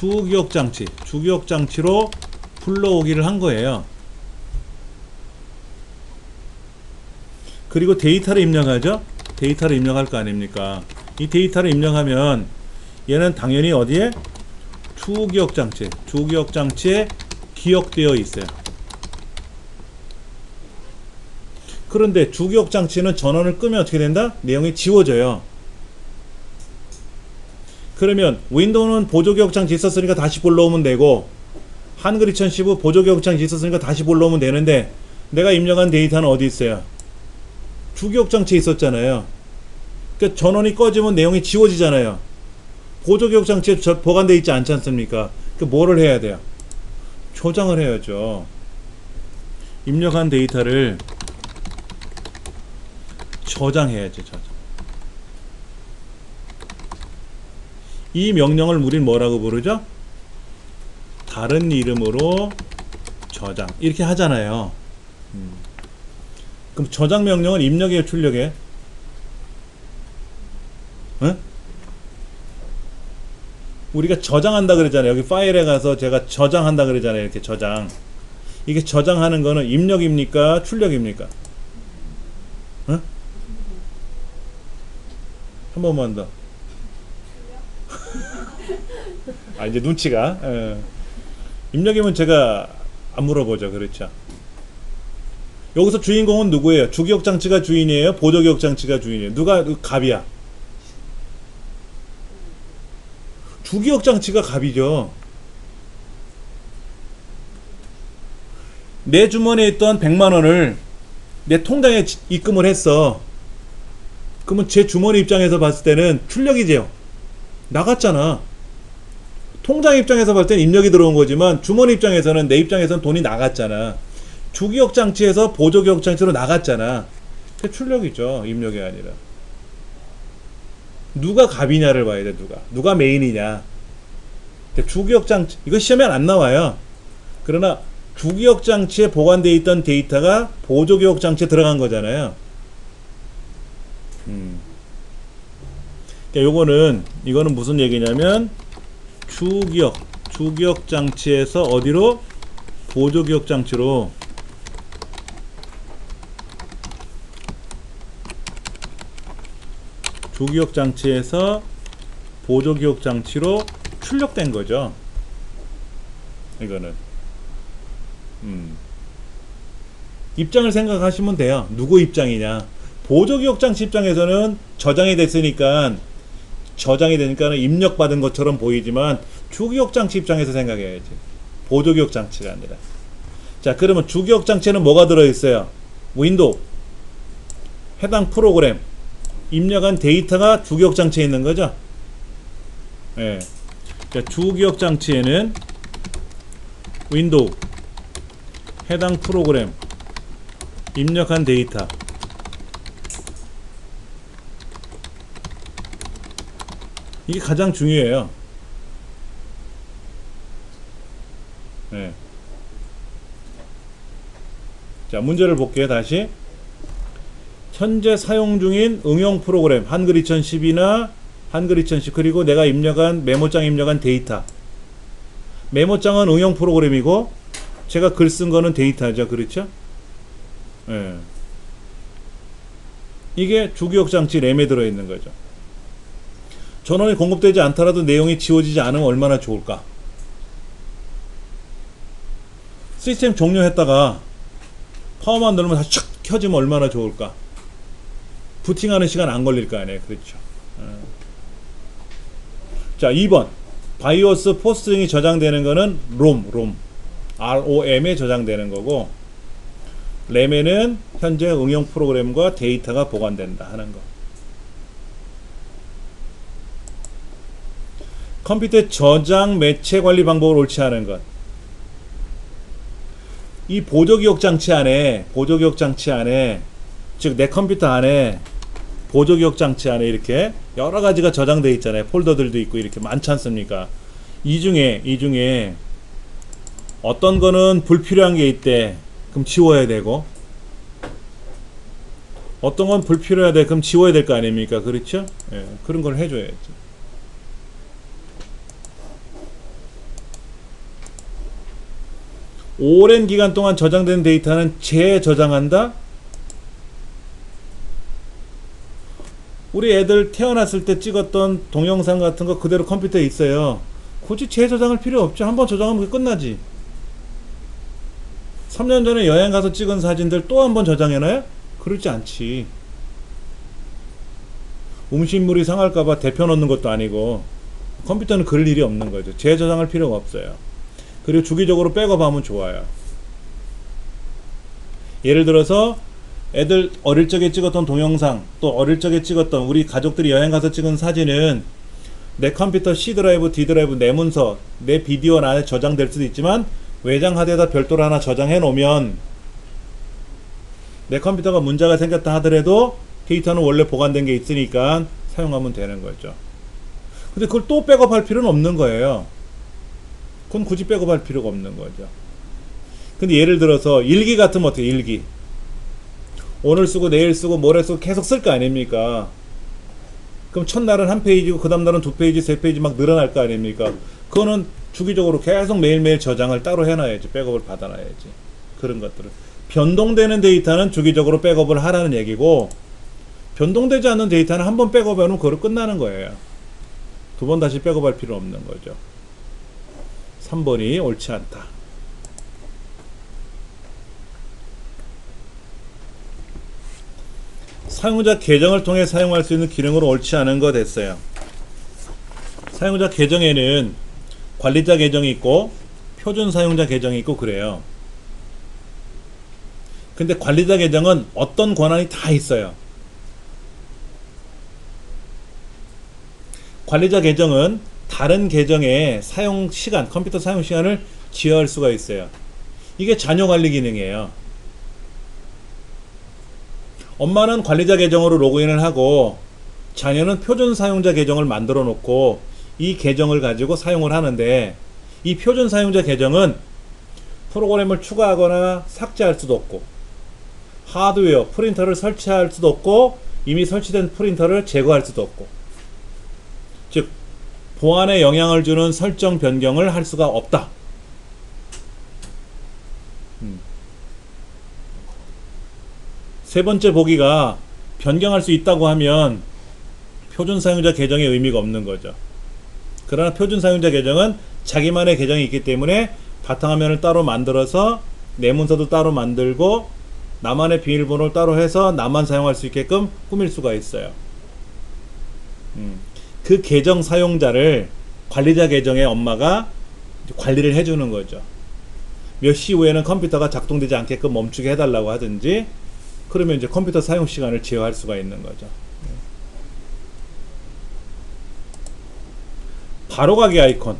[SPEAKER 1] 주기억 장치로 불러오기를 한 거예요. 그리고 데이터를 입력하죠. 데이터를 입력할 거 아닙니까? 이 데이터를 입력하면 얘는 당연히 어디에? 주기억 장치에 기억되어 있어요. 그런데 주기억 장치는 전원을 끄면 어떻게 된다? 내용이 지워져요. 그러면 윈도우는 보조기억 장치 있었으니까 다시 불러오면 되고, 한글 2015 보조기억 장치 있었으니까 다시 불러오면 되는데, 내가 입력한 데이터는 어디 있어요? 주기억 장치에 있었잖아요. 그러니까 전원이 꺼지면 내용이 지워지잖아요. 보조기억 장치에 보관되어 있지 않지 않습니까? 그 뭐를 해야 돼요? 저장을 해야죠. 입력한 데이터를 저장해야죠. 저장. 이 명령을 우린 뭐라고 부르죠? 다른 이름으로 저장. 이렇게 하잖아요. 그럼 저장 명령은 입력이에요, 출력이에요? 응? 우리가 저장한다 그러잖아요. 여기 파일에 가서 제가 저장한다 그러잖아요. 이렇게 저장. 이게 저장하는 거는 입력입니까? 출력입니까? 응? 한 번만 더. 아, 이제 눈치가. 입력이면 제가 안 물어보죠. 그렇죠. 여기서 주인공은 누구예요? 주기억 장치가 주인이에요? 보조기억 장치가 주인이에요? 누가 갑이야? 주기억 장치가 갑이죠. 내 주머니에 있던 100만 원을 내 통장에 입금을 했어. 그러면 제 주머니 입장에서 봤을 때는 출력이죠. 나갔잖아. 통장 입장에서 봤을 때는 입력이 들어온 거지만 주머니 입장에서는, 내 입장에서는 돈이 나갔잖아. 주기억 장치에서 보조기억 장치로 나갔잖아. 그게 출력이죠. 입력이 아니라. 누가 갑이냐를 봐야 돼. 누가 메인이냐. 주기억 장치, 이거 시험에 안 나와요. 그러나 주기억 장치에 보관되어 있던 데이터가 보조기억 장치에 들어간 거잖아요. 이거는 무슨 얘기냐면, 주기억 장치에서 어디로? 보조기억 장치로. 주기억 장치에서 보조기억 장치로 출력된 거죠. 이거는 입장을 생각하시면 돼요. 누구 입장이냐. 보조기억 장치 입장에서는 저장이 됐으니까, 저장이 되니까 입력받은 것처럼 보이지만, 주기억 장치 입장에서 생각해야지. 보조기억 장치가 아니라. 자, 그러면 주기억 장치에는 뭐가 들어있어요? 윈도우, 해당 프로그램, 입력한 데이터가 주기억 장치에 있는 거죠. 예. 자, 주기억 장치에는 윈도우, 해당 프로그램, 입력한 데이터, 이게 가장 중요해요. 네. 자, 문제를 볼게요. 다시. 현재 사용 중인 응용 프로그램, 한글 2010이나 한글 2010, 그리고 내가 입력한, 메모장 입력한 데이터. 메모장은 응용 프로그램이고, 제가 글 쓴 거는 데이터죠. 그렇죠? 네. 이게 주기억 장치 램에 들어있는 거죠. 전원이 공급되지 않더라도 내용이 지워지지 않으면 얼마나 좋을까? 시스템 종료했다가 파워만 누르면 다시 촥 켜지면 얼마나 좋을까? 부팅하는 시간 안 걸릴 거 아니에요. 그렇죠. 자, 2번. 바이오스 포스트 등이 저장되는 거는 ROM에 저장되는 거고, 램에는 현재 응용 프로그램과 데이터가 보관된다 하는 거. 컴퓨터의 저장 매체 관리 방법을 옳지 않은 것. 이 보조기억 장치 안에, 즉 내 컴퓨터 안에, 보조기억 장치 안에 이렇게 여러 가지가 저장되어 있잖아요. 폴더들도 있고 이렇게 많지 않습니까? 이 중에 어떤 거는 불필요한 게 있대. 그럼 지워야 되고, 어떤 건 불필요하대. 그럼 지워야 될 거 아닙니까? 그렇죠? 예, 그런 걸 해줘야지. 오랜 기간 동안 저장된 데이터는 재저장한다? 우리 애들 태어났을 때 찍었던 동영상 같은 거 그대로 컴퓨터에 있어요. 굳이 재저장할 필요 없죠. 한번 저장하면 끝나지. 3년 전에 여행 가서 찍은 사진들 또 한번 저장해놔요? 그러지 않지. 음식물이 상할까봐 데펴 놓는 것도 아니고 컴퓨터는 그럴 일이 없는 거죠. 재저장할 필요가 없어요. 그리고 주기적으로 백업하면 좋아요. 예를 들어서 애들 어릴 적에 찍었던 동영상, 또 어릴 적에 찍었던 우리 가족들이 여행 가서 찍은 사진은 내 컴퓨터 C 드라이브, D 드라이브, 내 문서, 내 비디오 안에 저장될 수도 있지만 외장 하드에다 별도로 하나 저장해 놓으면 내 컴퓨터가 문제가 생겼다 하더라도 데이터는 원래 보관된 게 있으니까 사용하면 되는 거죠. 근데 그걸 또 백업할 필요는 없는 거예요. 그건 굳이 백업할 필요가 없는 거죠. 근데 예를 들어서 일기 같으면 어떻게, 일기 오늘 쓰고 내일 쓰고 모레 쓰고 계속 쓸 거 아닙니까? 그럼 첫날은 한 페이지고 그 다음날은 두 페이지, 세 페이지 막 늘어날 거 아닙니까? 그거는 주기적으로 계속 매일매일 저장을 따로 해놔야지. 백업을 받아놔야지. 그런 것들은 변동되는 데이터는 주기적으로 백업을 하라는 얘기고, 변동되지 않는 데이터는 한 번 백업해놓으면 그걸로 끝나는 거예요. 두 번 다시 백업할 필요 없는 거죠. 3번이 옳지 않다. 사용자 계정을 통해 사용할 수 있는 기능으로 옳지 않은 거 됐어요. 사용자 계정에는 관리자 계정이 있고 표준 사용자 계정이 있고 그래요. 근데 관리자 계정은 어떤 권한이 다 있어요. 관리자 계정은 다른 계정의 사용 시간, 컴퓨터 사용 시간을 제어할 수가 있어요. 이게 자녀 관리 기능이에요. 엄마는 관리자 계정으로 로그인을 하고 자녀는 표준 사용자 계정을 만들어 놓고 이 계정을 가지고 사용을 하는데, 이 표준 사용자 계정은 프로그램을 추가하거나 삭제할 수도 없고 하드웨어, 프린터를 설치할 수도 없고 이미 설치된 프린터를 제거할 수도 없고, 즉 보안에 영향을 주는 설정 변경을 할 수가 없다. 세 번째 보기가 변경할 수 있다고 하면 표준 사용자 계정의 의미가 없는 거죠. 그러나 표준 사용자 계정은 자기만의 계정이 있기 때문에 바탕화면을 따로 만들어서 내 문서도 따로 만들고 나만의 비밀번호를 따로 해서 나만 사용할 수 있게끔 꾸밀 수가 있어요. 그 계정 사용자를 관리자 계정의 엄마가 관리를 해주는 거죠. 몇 시 후에는 컴퓨터가 작동되지 않게끔 멈추게 해달라고 하든지, 그러면 이제 컴퓨터 사용 시간을 제어할 수가 있는 거죠. 바로가기 아이콘.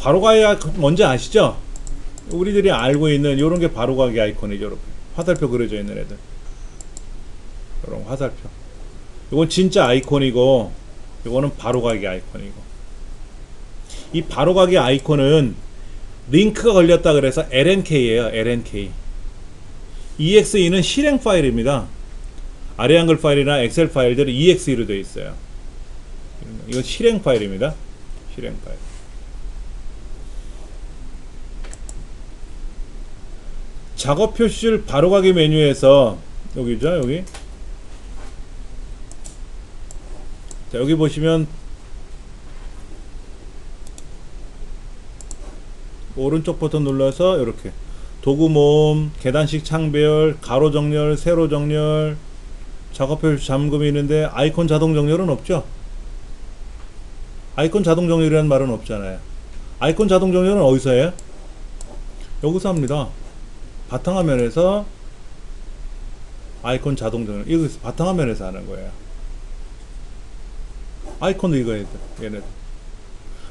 [SPEAKER 1] 바로가기 아이콘 뭔지 아시죠? 우리들이 알고 있는 요런 게 바로가기 아이콘이죠. 이렇게 화살표 그려져 있는 애들. 요런 화살표. 요건 진짜 아이콘이고 요거는 바로가기 아이콘이고. 이 바로가기 아이콘은 링크가 걸렸다 그래서 LNK예요. LNK. EXE는 실행 파일입니다. 아래 한글 파일이나 엑셀 파일들은 EXE로 되어 있어요. 이건 실행 파일입니다. 실행 파일. 작업 표시줄 바로가기 메뉴에서 여기죠, 여기. 자, 여기 보시면 오른쪽 버튼 눌러서 이렇게 도구 모음, 계단식 창별, 가로 정렬, 세로 정렬, 작업 표시 잠금이 있는데 아이콘 자동 정렬은 없죠. 아이콘 자동 정렬이라는 말은 없잖아요. 아이콘 자동 정렬은 어디서 해요? 여기서 합니다. 바탕화면에서 아이콘 자동 정렬, 이거 바탕화면에서 하는 거예요. 아이콘도 이거 해야 돼. 얘네들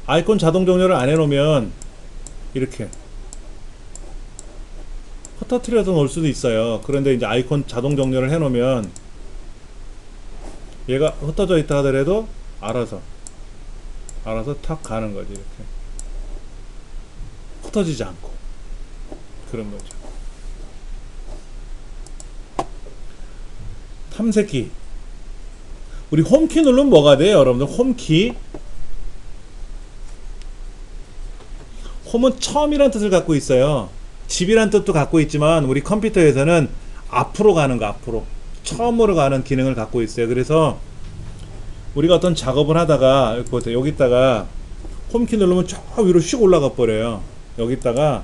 [SPEAKER 1] 아이콘 자동 정렬을 안 해놓으면 이렇게 흩어뜨려서 놓을 수도 있어요. 그런데 이제 아이콘 자동 정렬을 해놓으면 얘가 흩어져 있다 하더라도 알아서 탁 가는 거지. 이렇게 흩어지지 않고 그런 거죠. 탐색기. 우리 홈키 누르면 뭐가 돼요, 여러분들? 홈키. 홈은 처음이란 뜻을 갖고 있어요. 집이란 뜻도 갖고 있지만 우리 컴퓨터에서는 앞으로 가는 거, 앞으로 처음으로 가는 기능을 갖고 있어요. 그래서 우리가 어떤 작업을 하다가 여기다가 홈키 누르면 저 위로 슉 올라가 버려요. 여기다가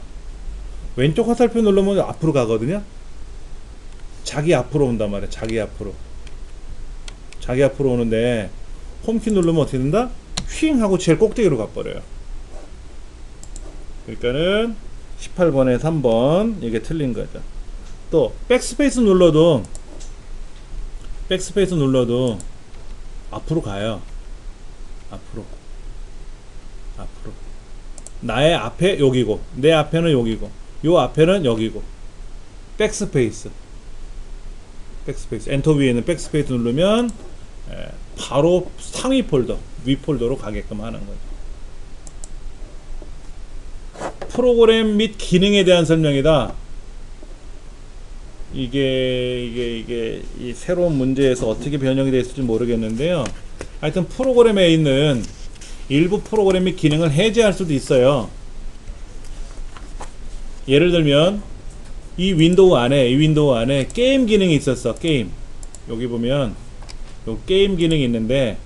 [SPEAKER 1] 왼쪽 화살표 누르면 앞으로 가거든요. 자기 앞으로 온단 말이에요. 자기 앞으로 오는데 홈키 누르면 어떻게 된다? 휙 하고 제일 꼭대기로 가버려요. 그러니까는 18번에 3번 이게 틀린 거죠. 또 백스페이스 눌러도 앞으로 가요. 앞으로 나의 앞에 여기고 내 앞에는 여기고 요 앞에는 여기고 백스페이스 엔터 위에 있는 백스페이스 누르면 바로 상위 폴더 위 폴더로 가게끔 하는 거죠. 프로그램 및 기능에 대한 설명이다. 이게 이 새로운 문제에서 어떻게 변형이 됐을지 모르겠는데요. 하여튼 프로그램에 있는 일부 프로그램 및 기능을 해제할 수도 있어요. 예를 들면 이 윈도우 안에 게임 기능이 있었어. 게임. 여기 보면 요 게임 기능이 있는데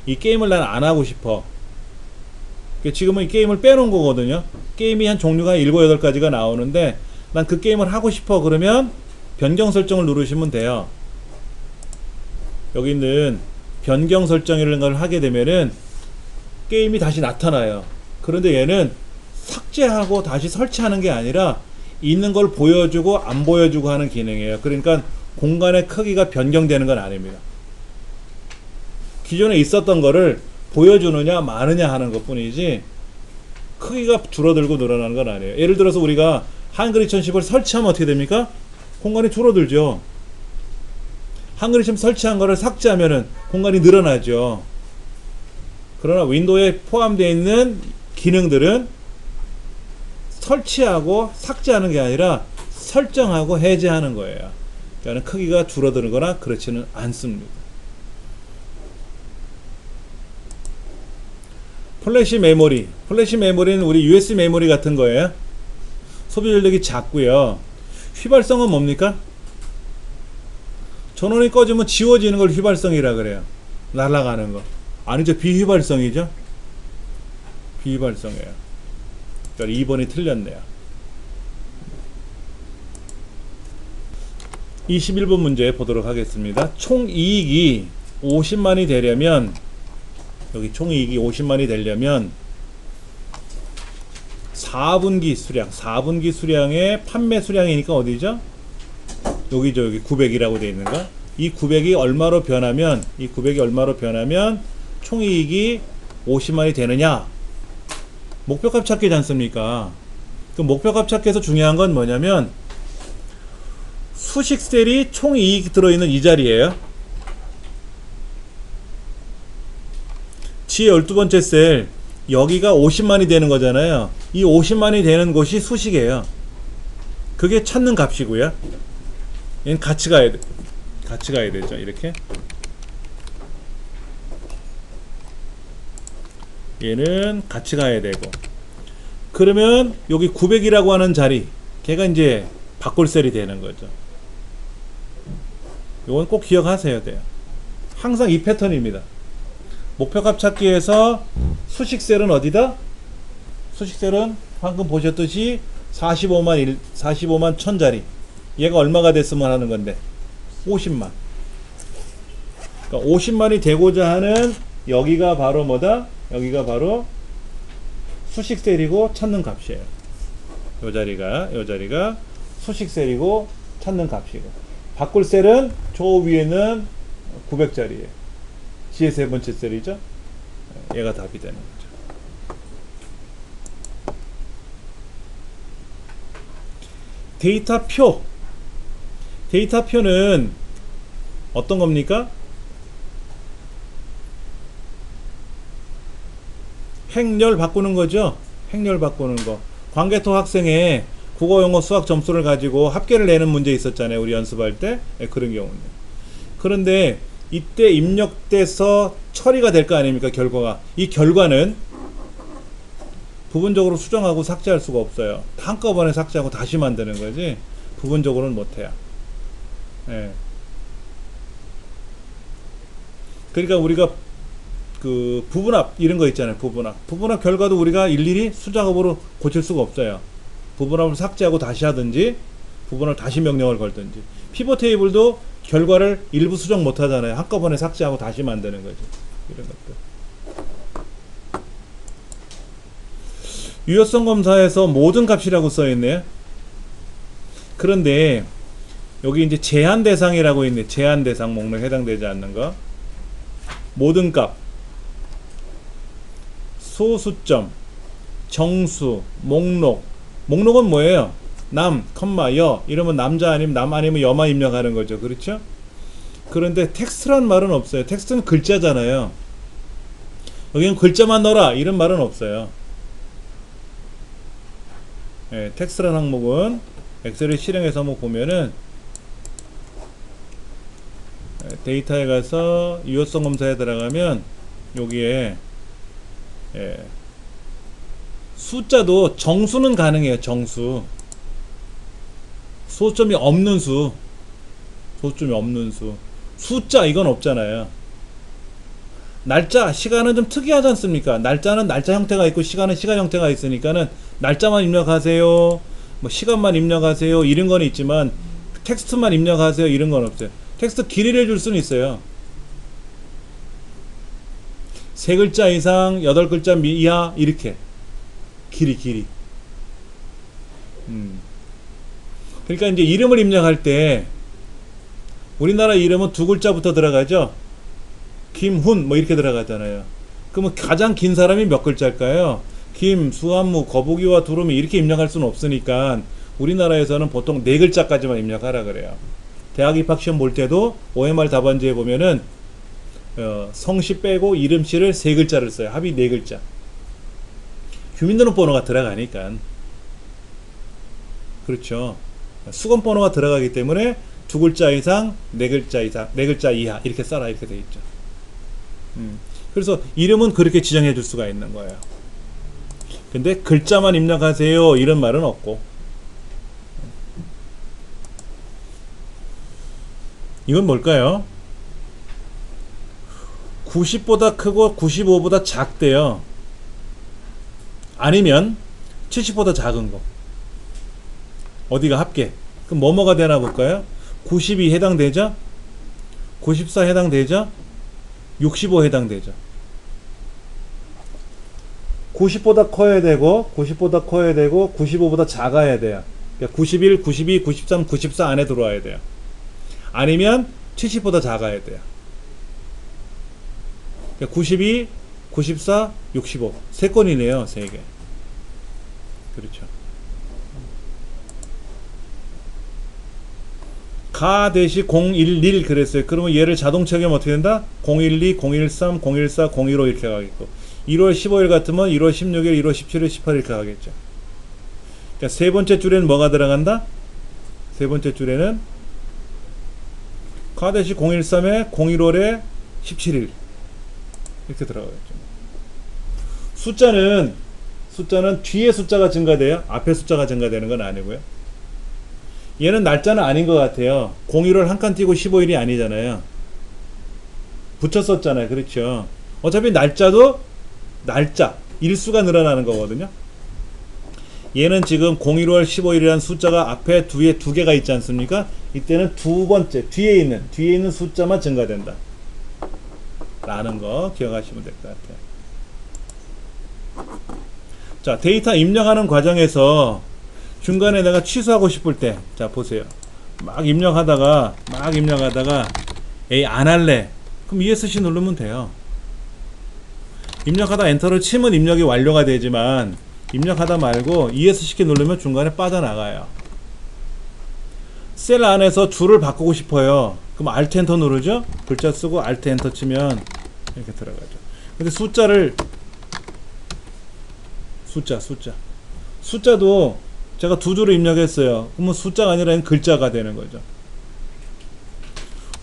[SPEAKER 1] 이 게임을 난 안 하고 싶어. 지금은 이 게임을 빼놓은 거거든요. 게임이 한 종류가 7, 8가지가 나오는데 난 그 게임을 하고 싶어. 그러면 변경 설정을 누르시면 돼요. 여기 있는 변경 설정이라는 걸 하게 되면은 게임이 다시 나타나요. 그런데 얘는 삭제하고 다시 설치하는 게 아니라 있는 걸 보여주고 안 보여주고 하는 기능이에요. 그러니까 공간의 크기가 변경되는 건 아닙니다. 기존에 있었던 거를 보여주느냐 마느냐 하는 것 뿐이지 크기가 줄어들고 늘어나는 건 아니에요. 예를 들어서 우리가 한글 2010을 설치하면 어떻게 됩니까? 공간이 줄어들죠. 한글 2010 설치한 거를 삭제하면은 공간이 늘어나죠. 그러나 윈도우에 포함되어 있는 기능들은 설치하고 삭제하는 게 아니라 설정하고 해제하는 거예요. 그러니까 크기가 줄어드는 그렇지는 않습니다. 플래시 메모리는 우리 USB 메모리 같은 거예요. 소비 전력이 작고요. 휘발성은 뭡니까? 전원이 꺼지면 지워지는 걸 휘발성이라 그래요. 날아가는 거. 아니죠. 비휘발성이죠. 비휘발성이에요. 그러니까 2번이 틀렸네요. 21번 문제 보도록 하겠습니다. 총이익이 50만이 되려면 여기 총이익이 50만이 되려면 4분기 수량의 판매 수량이니까 어디죠? 여기죠. 여기 900이라고 되어 있는 거. 이 900이 얼마로 변하면 총이익이 50만이 되느냐? 목표값 찾기지 않습니까? 그 목표값 찾기에서 중요한 건 뭐냐면 수식셀이 총이익이 들어있는 이 자리예요. 지의 12번째 셀 여기가 50만이 되는 거잖아요. 이 50만이 되는 곳이 수식이에요. 그게 찾는 값이고요. 얘는 같이 가야 되죠. 이렇게 얘는 같이 가야 되고 그러면 여기 900이라고 하는 자리 걔가 이제 바꿀셀이 되는 거죠. 이건 꼭 기억하셔야 돼요. 항상 이 패턴입니다. 목표값 찾기에서 수식셀은 어디다? 수식셀은 방금 보셨듯이 45만 1000짜리 얘가 얼마가 됐으면 하는 건데 50만. 그러니까 50만이 되고자 하는 여기가 바로 뭐다? 여기가 바로 수식셀이고 찾는 값이에요. 요 자리가 수식셀이고 찾는 값이고 바꿀 셀은 저 위에는 900짜리예요. 지의 세 번째 셀이죠. 얘가 답이 되는 거죠. 데이터표는 어떤 겁니까? 행렬 바꾸는 거죠. 행렬 바꾸는 거. 광개토 학생의 국어, 영어, 수학 점수를 가지고 합계를 내는 문제 있었잖아요. 우리 연습할 때. 그런 경우는. 그런데 이때 입력돼서 처리가 될 거 아닙니까? 결과가. 이 결과는 부분적으로 수정하고 삭제할 수가 없어요. 한꺼번에 삭제하고 다시 만드는 거지 부분적으로는 못해요. 예. 그러니까 우리가 그 부분합 이런 거 있잖아요. 부분합 결과도 우리가 일일이 수작업으로 고칠 수가 없어요. 부분합을 삭제하고 다시 하든지 부분을 다시 명령을 걸든지. 피벗 테이블도 결과를 일부 수정 못 하잖아요. 한꺼번에 삭제하고 다시 만드는 거죠. 이런 것들. 유효성 검사에서 모든 값이라고 써 있네요. 그런데 여기 이제 제한 대상이라고 있네. 제한 대상 목록에 해당되지 않는 거. 모든 값, 소수점, 정수, 목록. 목록은 뭐예요? 남, 컴마, 여 이러면 남자 아니면 남 아니면 여만 입력하는 거죠. 그렇죠? 그런데 텍스트란 말은 없어요. 텍스트는 글자잖아요. 여기는 글자만 넣어라 이런 말은 없어요. 예, 텍스트란 항목은 엑셀을 실행해서 한번 보면은 데이터에 가서 유효성 검사에 들어가면 여기에 예, 숫자도 정수는 가능해요. 정수. 소점이 없는 수. 소점이 없는 수. 숫자 이건 없잖아요. 날짜, 시간은 좀 특이하지 않습니까? 날짜는 날짜 형태가 있고 시간은 시간 형태가 있으니까는 날짜만 입력하세요. 뭐 시간만 입력하세요. 이런 건 있지만 텍스트만 입력하세요. 이런 건 없어요. 텍스트 길이를 줄 수는 있어요. 3글자 이상, 8글자 이하 이렇게 길이. 그러니까 이제 이름을 입력할 때 우리나라 이름은 2글자부터 들어가죠. 김훈 뭐 이렇게 들어가잖아요. 그러면 가장 긴 사람이 몇 글자일까요? 김, 수한무, 거북이와 두루미 이렇게 입력할 수는 없으니까 우리나라에서는 보통 4글자까지만 입력하라 그래요. 대학 입학시험 볼 때도 OMR 답안지에 보면은 성씨 빼고 이름씨를 3글자를 써요. 합이 4글자. 주민등록번호가 들어가니까. 그렇죠. 수건번호가 들어가기 때문에 2글자 이상, 4글자 이상, 4글자 이하 이렇게 써라 이렇게 돼 있죠. 그래서 이름은 그렇게 지정해 줄 수가 있는 거예요. 근데 글자만 입력하세요 이런 말은 없고. 이건 뭘까요? 90보다 크고 95보다 작대요. 아니면 70보다 작은 거. 어디가 합계. 그럼 뭐뭐가 되나 볼까요? 92 해당되죠? 94 해당되죠? 65 해당되죠. 90보다 커야 되고 90보다 커야 되고 95보다 작아야 돼요. 그러니까 91, 92, 93, 94 안에 들어와야 돼요. 아니면 70보다 작아야 돼요. 그러니까 92, 94, 65 3건이네요. 3개. 그렇죠. 가 대시 011 그랬어요. 그러면 얘를 자동 체크하면 어떻게 된다? 012, 013, 014, 015 이렇게 가겠고 1월 15일 같으면 1월 16일, 1월 17일, 18일 이렇게 가겠죠. 그러니까 세 번째 줄에는 뭐가 들어간다? 세 번째 줄에는 가 대시 013에 015에 17일 이렇게 들어가겠죠. 숫자는 뒤에 숫자가 증가돼요. 앞에 숫자가 증가되는 건 아니고요. 얘는 날짜는 아닌 것 같아요. 01월 한 칸 띄고 15일이 아니잖아요. 붙였었잖아요. 그렇죠. 어차피 날짜도 날짜 일수가 늘어나는 거거든요. 얘는 지금 01월 15일이라는 숫자가 앞에 뒤에 2개가 있지 않습니까? 이때는 두 번째 뒤에 있는 숫자만 증가된다 라는 거 기억하시면 될 것 같아요. 자, 데이터 입력하는 과정에서 중간에 내가 취소하고 싶을 때, 자 보세요. 막 입력하다가 에이 안 할래. 그럼 ESC 누르면 돼요. 입력하다 엔터를 치면 입력이 완료가 되지만 입력하다 말고 ESC 누르면 중간에 빠져나가요. 셀 안에서 줄을 바꾸고 싶어요. 그럼 Alt 엔터 누르죠. 글자 쓰고 Alt 엔터 치면 이렇게 들어가죠. 근데 숫자도 제가 2줄을 입력했어요. 그러면 숫자가 아니라 글자가 되는 거죠.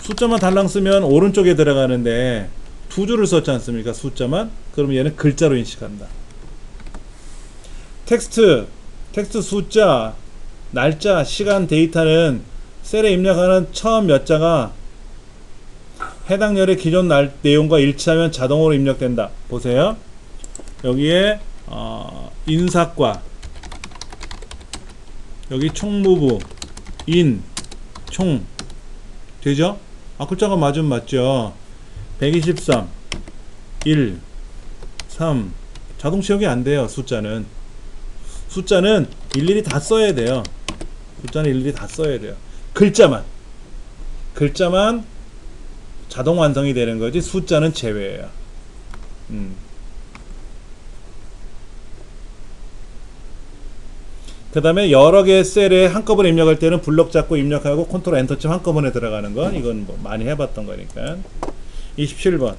[SPEAKER 1] 숫자만 달랑 쓰면 오른쪽에 들어가는데 2줄을 썼지 않습니까? 숫자만. 그러면 얘는 글자로 인식한다. 텍스트 숫자, 날짜, 시간, 데이터는 셀에 입력하는 처음 몇 자가 해당 열의 기존 내용과 일치하면 자동으로 입력된다. 보세요. 여기에 인사과, 여기 총무부, 총 되죠? 글자가 맞으면 맞죠. 123, 1, 3 자동 취역이 안 돼요. 숫자는 일일이 다 써야 돼요. 숫자는 일일이 다 써야 돼요. 글자만 자동 완성이 되는 거지 숫자는 제외예요. 그 다음에 여러 개의 셀에 한꺼번에 입력할 때는 블럭 잡고 입력하고 컨트롤 엔터 치면 한꺼번에 들어가는 건 이건 뭐 많이 해봤던 거니까. 27번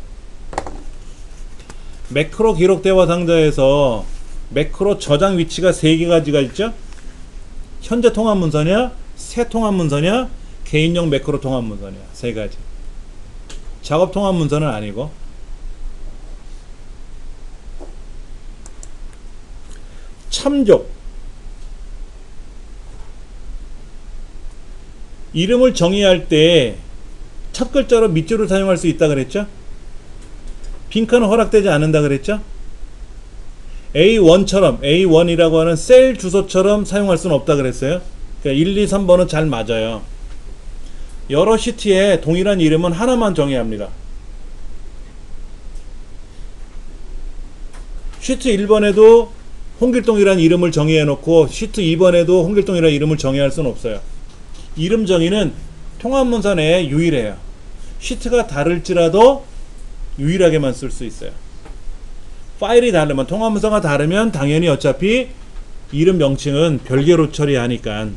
[SPEAKER 1] 매크로 기록 대화 상자에서 매크로 저장 위치가 3가지가 있죠. 현재 통합 문서냐, 새 통합 문서냐, 개인용 매크로 통합 문서냐, 3가지. 작업 통합 문서는 아니고. 참조 이름을 정의할 때 첫 글자로 밑줄을 사용할 수 있다 그랬죠. 빈칸은 허락되지 않는다 그랬죠. A1처럼 A1이라고 하는 셀 주소처럼 사용할 수는 없다 그랬어요. 그러니까 1, 2, 3번은 잘 맞아요. 여러 시트에 동일한 이름은 하나만 정해야 합니다. 시트 1번에도 홍길동이라는 이름을 정의해 놓고 시트 2번에도 홍길동이라는 이름을 정의할 할 수는 없어요. 이름 정의는 통합문서 내에 유일해요. 시트가 다를지라도 유일하게만 쓸 수 있어요. 파일이 다르면, 통합문서가 다르면 당연히 어차피 이름 명칭은 별개로 처리하니까.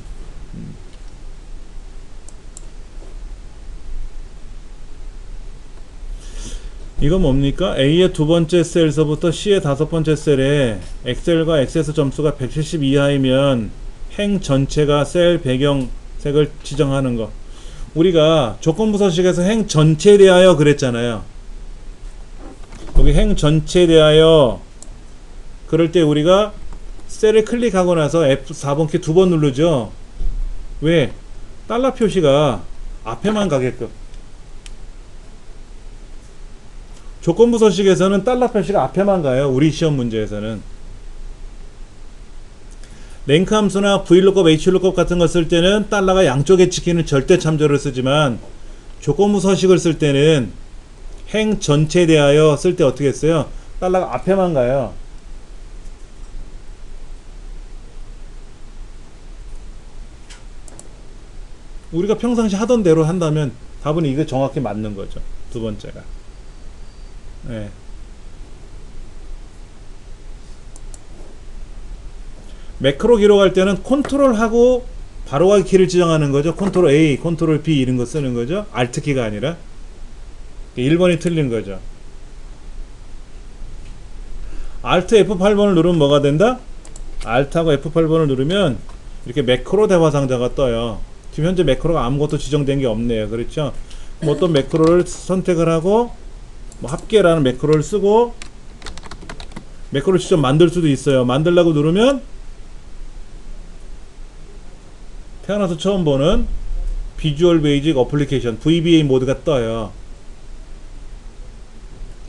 [SPEAKER 1] 이거 뭡니까? A의 2번째 셀서부터 C의 5번째 셀에 엑셀과 액세스 점수가 170 이하이면 행 전체가 셀 배경색을 지정하는 거. 우리가 조건부 서식에서 행 전체에 대하여 그랬잖아요. 여기 행 전체에 대하여 그럴 때 우리가 셀을 클릭하고 나서 F4번 키 2번 누르죠. 왜? 달러 표시가 앞에만 가게끔. 조건부 서식에서는 달러 표시가 앞에만 가요. 우리 시험 문제에서는. 랭크 함수나 VLOOKUP, HLOOKUP 같은 거 쓸 때는 달러가 양쪽에 찍히는 절대 참조를 쓰지만 조건부 서식을 쓸 때는 행 전체에 대하여 쓸 때 어떻게 했어요? 달러가 앞에만 가요. 우리가 평상시 하던 대로 한다면 답은 이게 정확히 맞는 거죠. 2번째가. 네. 매크로 기록할 때는 컨트롤하고 바로가기 키를 지정하는 거죠. 컨트롤 A, 컨트롤 B 이런 거 쓰는 거죠. 알트 키가 아니라. 1번이 틀린 거죠. 알트 F8번을 누르면 뭐가 된다? 알트하고 F8번을 누르면 이렇게 매크로 대화 상자가 떠요. 지금 현재 매크로가 아무것도 지정된 게 없네요. 그렇죠? 뭐 어떤 매크로를 선택을 하고 뭐 합계라는 매크로를 쓰고 매크로를 직접 만들 수도 있어요. 만들라고 누르면 태어나서 처음 보는 비주얼 베이직 어플리케이션 VBA 모드가 떠요.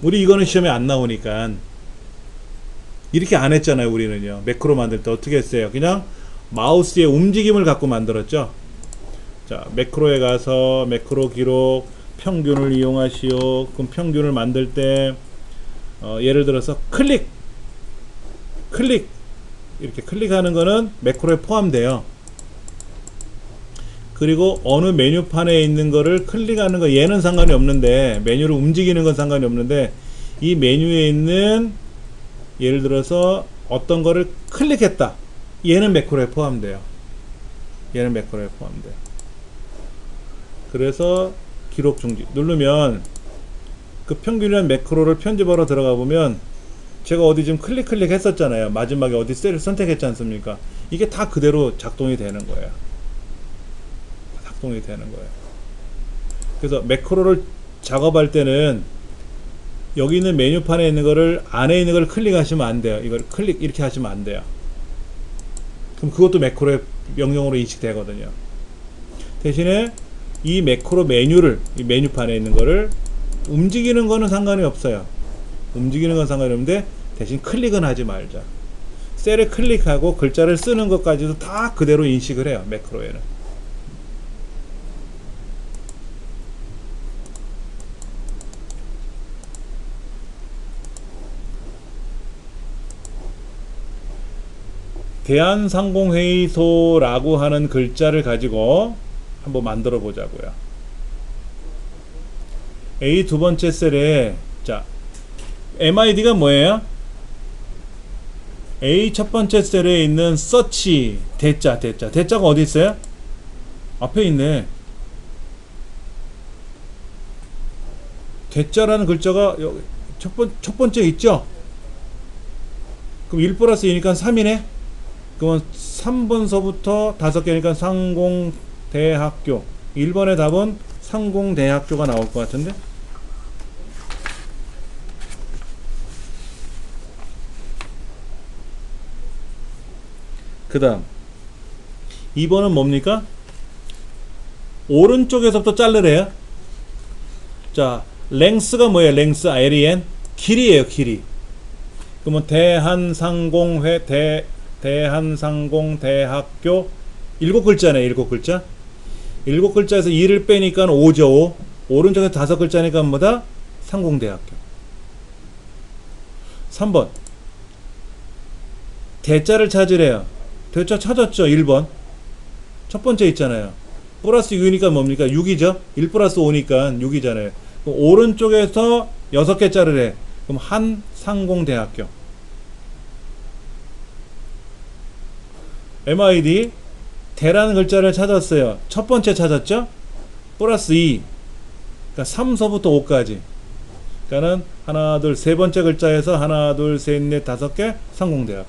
[SPEAKER 1] 우리 이거는 시험에 안 나오니까 이렇게 안 했잖아요. 우리는요. 매크로 만들 때 어떻게 했어요? 그냥 마우스의 움직임을 갖고 만들었죠. 자, 매크로에 가서 매크로 기록 평균을 이용하시오. 그럼 평균을 만들 때 예를 들어서 클릭 이렇게 클릭하는 거는 매크로에 포함돼요. 그리고 어느 메뉴판에 있는 거를 클릭하는 거 얘는 상관이 없는데 메뉴를 움직이는 건 상관이 없는데 이 메뉴에 있는 예를 들어서 어떤 거를 클릭했다. 얘는 매크로에 포함돼요. 얘는 매크로에 포함돼요. 그래서 기록 중지 누르면 그 평균이라는 매크로를 편집하러 들어가 보면 제가 어디 좀 클릭 했었잖아요. 마지막에 어디 셀을 선택했지 않습니까? 이게 다 그대로 작동이 되는 거예요. 작동이 되는 거예요. 그래서 매크로를 작업할 때는 여기 있는 메뉴판에 있는 거를 안에 있는 걸 클릭하시면 안 돼요. 이걸 클릭 이렇게 하시면 안 돼요. 그럼 그것도 매크로의 명령어로 인식되거든요. 대신에 이 매크로 메뉴를, 이 메뉴판에 있는 거를 움직이는 거는 상관이 없어요. 움직이는 건 상관이 없는데 대신 클릭은 하지 말자. 셀을 클릭하고 글자를 쓰는 것까지도 다 그대로 인식을 해요. 매크로에는. 대한상공회의소라고 하는 글자를 가지고 한번 만들어 보자고요. A 두 번째 셀에 자 MID가 뭐예요? A 첫 번째 셀에 있는 search 대자가 어디 있어요? 앞에 있네. 대자라는 글자가 여기 첫 번째 있죠? 그럼 1 플러스 2니까 3이네? 그러면 3번서부터 5개니까 상공대학교. 1번의 답은 상공대학교가 나올 것 같은데? 그 다음 2번은 뭡니까? 오른쪽에서부터 자르래요. 자, 랭스가 뭐예요? 랭스 LEN? 길이에요, 길이. 그러면 대한상공대학교 7글자네, 7글자. 7글자에서 2를 빼니까 5죠, 5. 오른쪽에 5글자니까 뭐다? 상공대학교. 3번. 대자를 찾으래요. 대자 찾았죠, 1번. 첫 번째 있잖아요. 플러스 6이니까 뭡니까? 6이죠? 1 플러스 5니까 6이잖아요. 그럼 오른쪽에서 6개 자르래. 그럼 한 상공대학교. MID 대라는 글자를 찾았어요. 첫 번째 찾았죠? 플러스 2. 그러니까 3서부터 5까지. 그러니까는 하나, 둘, 세 번째 글자에서 하나, 둘, 셋, 넷, 5개 상공대학교.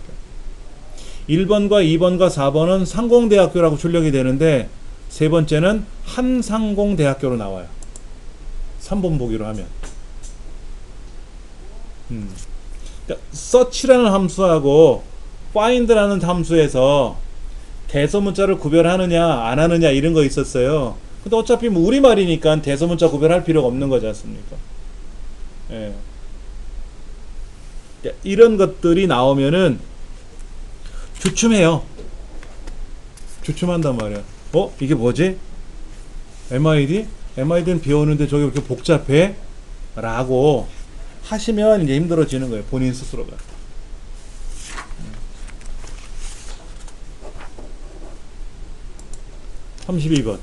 [SPEAKER 1] 1번과 2번과 4번은 상공대학교라고 출력이 되는데 세 번째는 한상공대학교로 나와요. 3번 보기로 하면. 그러니까 search라는 함수하고 find라는 함수에서 대소문자를 구별하느냐 안 하느냐 이런 거 있었어요. 근데 어차피 뭐 우리말이니까 대소문자 구별할 필요가 없는 거지 않습니까? 예. 그러니까 이런 것들이 나오면은 주춤해요. 주춤한단 말이야. 이게 뭐지? MID? MID는 비오는데 저게 왜 이렇게 복잡해? 라고 하시면 이제 힘들어지는 거예요. 본인 스스로가. 32번.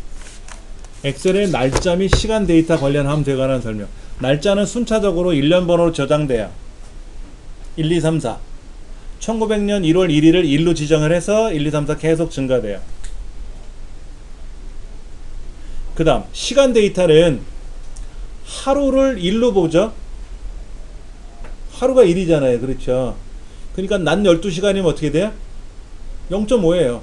[SPEAKER 1] 엑셀의 날짜 및 시간 데이터 관련 함수에 관한 설명. 날짜는 순차적으로 일련번호로 저장돼요. 1, 2, 3, 4. 1900년 1월 1일을 1로 지정을 해서 1, 2, 3, 4 계속 증가돼요. 그 다음 시간 데이터는 하루를 1로 보죠. 하루가 1이잖아요. 그렇죠. 그러니까 낮 12시간이면 어떻게 돼요? 0.5예요.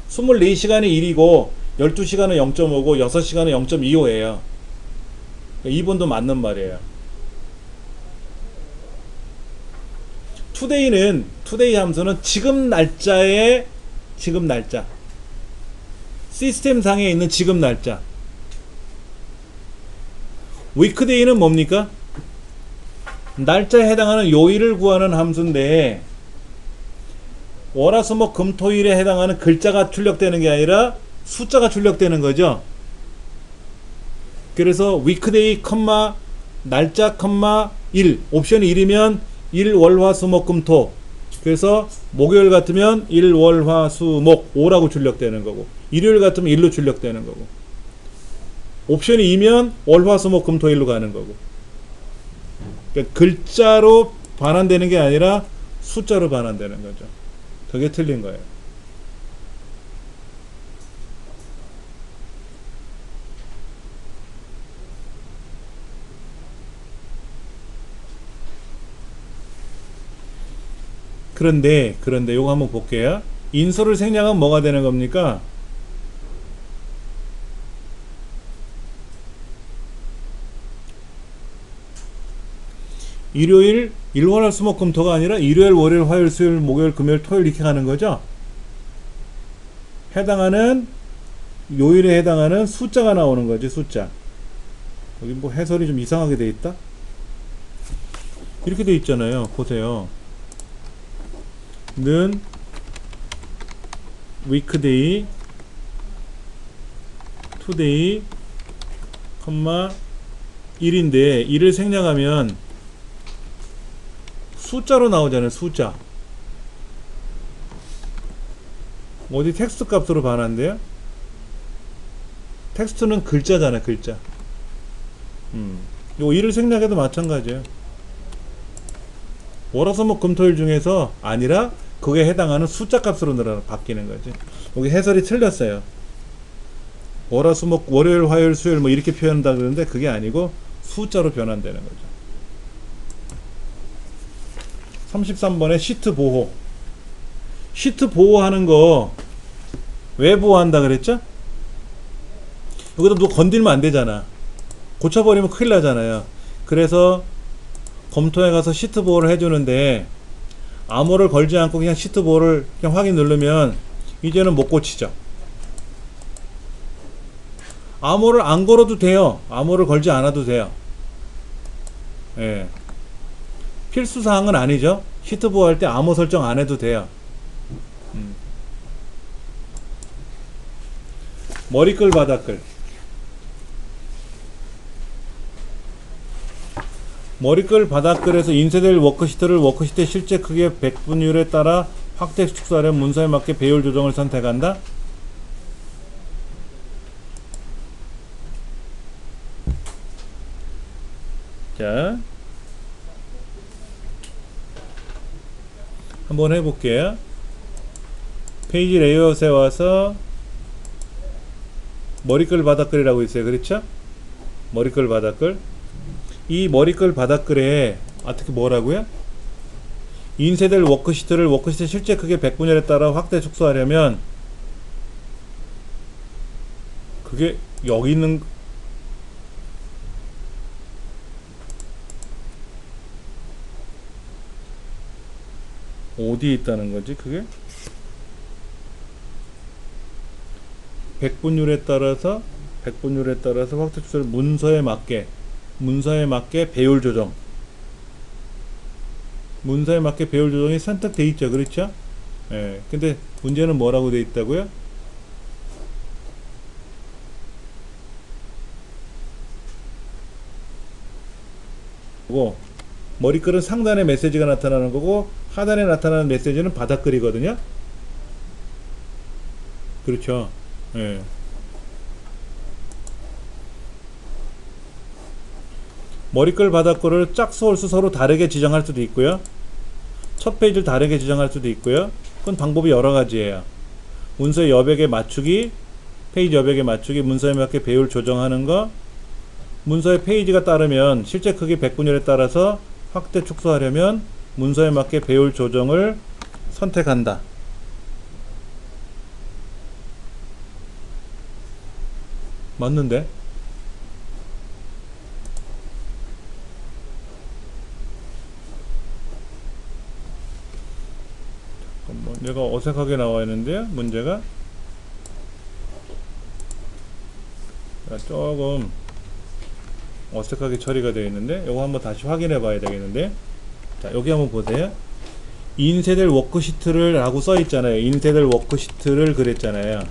[SPEAKER 1] 24시간이 1이고 12시간은 0.5고 6시간은 0.25예요. 2번도 맞는 말이에요. 투데이 함수는 지금 날짜에 지금 날짜. 시스템 상에 있는 지금 날짜. 위크데이는 뭡니까? 날짜에 해당하는 요일을 구하는 함수인데 월화수목 금토일에 해당하는 글자가 출력되는 게 아니라 숫자가 출력되는 거죠. 그래서 위크데이, 날짜, 1 옵션이 1이면 1, 월, 화, 수, 목, 금, 토. 그래서 목요일 같으면 1, 월, 화, 수, 목 5라고 출력되는 거고 일요일 같으면 1로 출력되는 거고 옵션이 2면 월, 화, 수, 목, 금, 토, 일로 가는 거고. 그러니까 글자로 반환되는 게 아니라 숫자로 반환되는 거죠. 그게 틀린 거예요. 그런데 요거 한번 볼게요. 인수를 생략하면 뭐가 되는 겁니까? 일요일 일월, 수, 목, 금, 토가 아니라 일요일, 월요일, 화요일, 수요일, 목요일, 금요일, 토요일 이렇게 가는 거죠. 해당하는 요일에 해당하는 숫자가 나오는 거지. 숫자. 여기 뭐 해설이 좀 이상하게 돼 있다. 이렇게 돼 있잖아요. 보세요. 는 weekday, today, 컴마 1인데 1을 생략하면 숫자로 나오잖아요. 숫자. 어디 텍스트 값으로 반환돼요? 텍스트는 글자잖아요. 글자. 요 1을 생략해도 마찬가지예요. 월화수목 금토일 중에서 아니라 그게 해당하는 숫자 값으로 바뀌는 거지. 여기 해설이 틀렸어요. 월화수목 월요일 화요일 수요일 뭐 이렇게 표현한다 그러는데 그게 아니고 숫자로 변환되는 거죠. 33번에 시트 보호. 시트 보호하는 거 왜 보호한다 그랬죠? 여기다 누가 건들면 안 되잖아. 고쳐버리면 큰일 나잖아요. 그래서 검토에 가서 시트 보호를 해주는데 암호를 걸지 않고 그냥 시트 보호를 그냥 확인 누르면 이제는 못 고치죠. 암호를 안 걸어도 돼요. 암호를 걸지 않아도 돼요. 예. 필수사항은 아니죠. 시트 보호할 때 암호 설정 안 해도 돼요. 머리끌 바닥끌. 머리끌 바닥글에서 인쇄될 워크시트를 워크시트의 실제 크기의 100분율에 따라 확대 축소하려면 문서에 맞게 배율 조정을 선택한다. 자, 한번 해볼게요. 페이지 레이아웃에 와서 머리끌 바닥글이라고 있어요. 그렇죠? 머리끌 바닥글. 이 머리끌 바닥글에 어떻게 뭐라고요? 인쇄될 워크시트를 워크시트 실제 크기 100분열에 따라 확대 축소하려면 그게 여기 있는 어디에 있다는 거지 그게? 100분율에 따라서 확대 축소를 문서에 맞게 배율 조정. 문서에 맞게 배율 조정이 선택돼 있죠. 그렇죠? 예. 근데 문제는 뭐라고 돼 있다고요? 머리글은 상단에 메시지가 나타나는 거고 하단에 나타나는 메시지는 바닥글이거든요. 그렇죠. 예. 머리글 바닥글을 짝수 홀수 서로 다르게 지정할 수도 있고요. 첫 페이지를 다르게 지정할 수도 있고요. 그건 방법이 여러 가지예요. 문서의 여백에 맞추기, 페이지 여백에 맞추기, 문서에 맞게 배율 조정하는 거, 문서의 페이지가 따르면 실제 크기 100분율에 따라서 확대 축소하려면 문서에 맞게 배율 조정을 선택한다. 맞는데? 잠깐만, 내가 어색하게 나와 있는데요, 문제가? 조금 어색하게 처리가 되어 있는데, 이거 한번 다시 확인해 봐야 되겠는데. 자, 여기 한번 보세요. 인쇄될 워크시트를 라고 써 있잖아요. 인쇄될 워크시트를 그랬잖아요.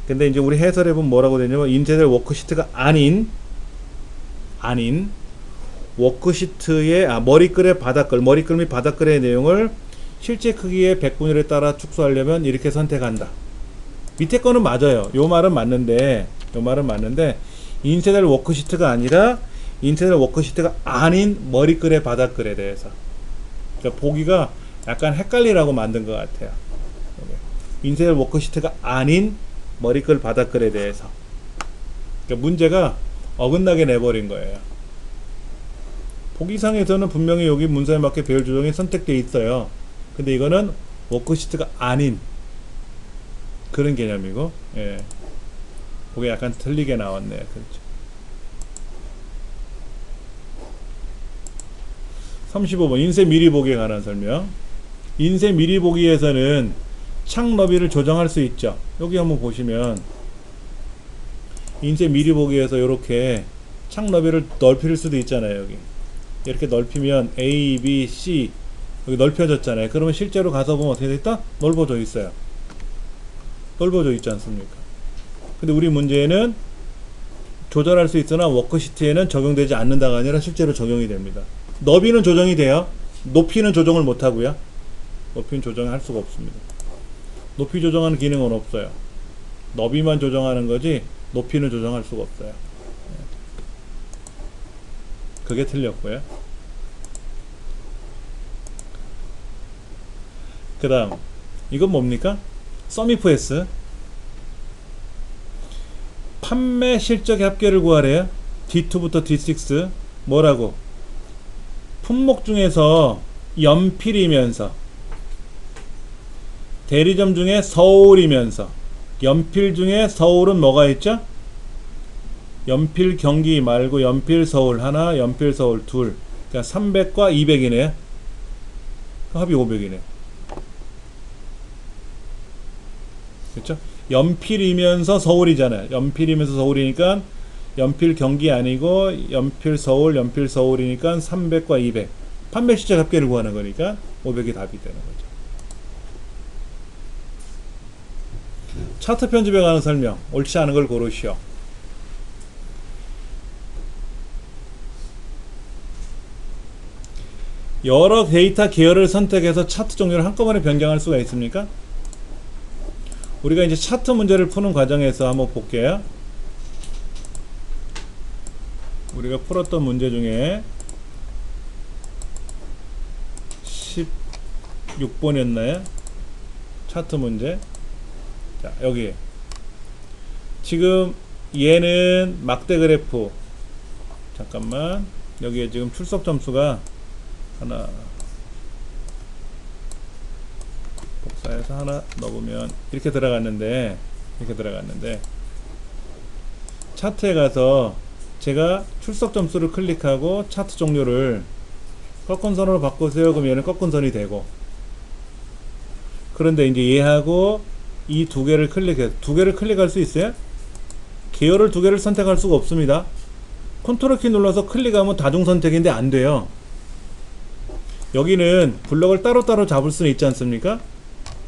[SPEAKER 1] 근데 이제 우리 해설해 보면 뭐라고 되냐면 인쇄될 워크시트가 아닌 워크시트의 머리글의 바닥글, 머리글 및 바닥글의 내용을 실제 크기의 100분율에 따라 축소하려면 이렇게 선택한다. 밑에 거는 맞아요. 요 말은 맞는데 인쇄될 워크시트가 아니라 인쇄될 워크시트가 아닌 머리글의 바닥글에 대해서, 그러니까 보기가 약간 헷갈리라고 만든 것 같아요. 인쇄될 워크시트가 아닌 머리글 바닥글에 대해서, 그러니까 문제가 어긋나게 내버린 거예요. 보기상에서는 분명히 여기 문서에 맞게 배열 조정이 선택되어 있어요. 근데 이거는 워크시트가 아닌 그런 개념이고, 예. 그게 약간 틀리게 나왔네요. 그렇죠. 35번 인쇄 미리 보기에 관한 설명. 인쇄 미리 보기에서는 창 너비를 조정할 수 있죠. 여기 한번 보시면 인쇄 미리 보기에서 이렇게 창 너비를 넓힐 수도 있잖아요. 여기 이렇게 넓히면 A, B, C 여기 넓혀졌잖아요. 그러면 실제로 가서 보면 어떻게 됐다? 넓어져 있어요. 넓어져 있지 않습니까? 근데 우리 문제는 조절할 수 있으나 워크시트에는 적용되지 않는다가 아니라 실제로 적용이 됩니다. 너비는 조정이 돼요. 높이는 조정을 못하고요. 높이는 조정할 수가 없습니다. 높이 조정하는 기능은 없어요. 너비만 조정하는 거지 높이는 조정할 수가 없어요. 그게 틀렸고요. 그 다음 이건 뭡니까? 썸이프S 판매 실적의 합계를 구하래요. D2부터 D6 뭐라고? 품목 중에서 연필이면서 대리점 중에 서울이면서 연필 중에 서울은 뭐가 있죠? 연필 경기 말고 연필 서울 하나, 연필 서울 둘. 그러니까 300과 200이네. 합이 500이네. 그렇죠? 연필이면서 서울이잖아요. 연필이면서 서울이니까 연필 경기 아니고 연필 서울, 연필 서울이니까 300과 200. 판매 실적 합계를 구하는 거니까 500이 답이 되는 거죠. 차트 편집에 관한 설명. 옳지 않은 걸 고르시오. 여러 데이터 계열을 선택해서 차트 종류를 한꺼번에 변경할 수가 있습니까? 우리가 이제 차트 문제를 푸는 과정에서 한번 볼게요. 우리가 풀었던 문제 중에 16번이었나요? 차트 문제. 자, 여기 지금 얘는 막대 그래프. 잠깐만. 여기에 지금 출석 점수가 하나 복사해서 하나 넣으면 이렇게 들어갔는데 차트에 가서 제가 출석 점수를 클릭하고 차트 종류를 꺾은 선으로 바꾸세요. 그럼 얘는 꺾은 선이 되고, 그런데 이제 얘하고 이 두 개를 클릭해서 두 개를 클릭할 수 있어요? 계열을 두 개를 선택할 수가 없습니다. 컨트롤 키 눌러서 클릭하면 다중 선택인데 안 돼요. 여기는 블럭을 따로따로 잡을 수는 있지 않습니까?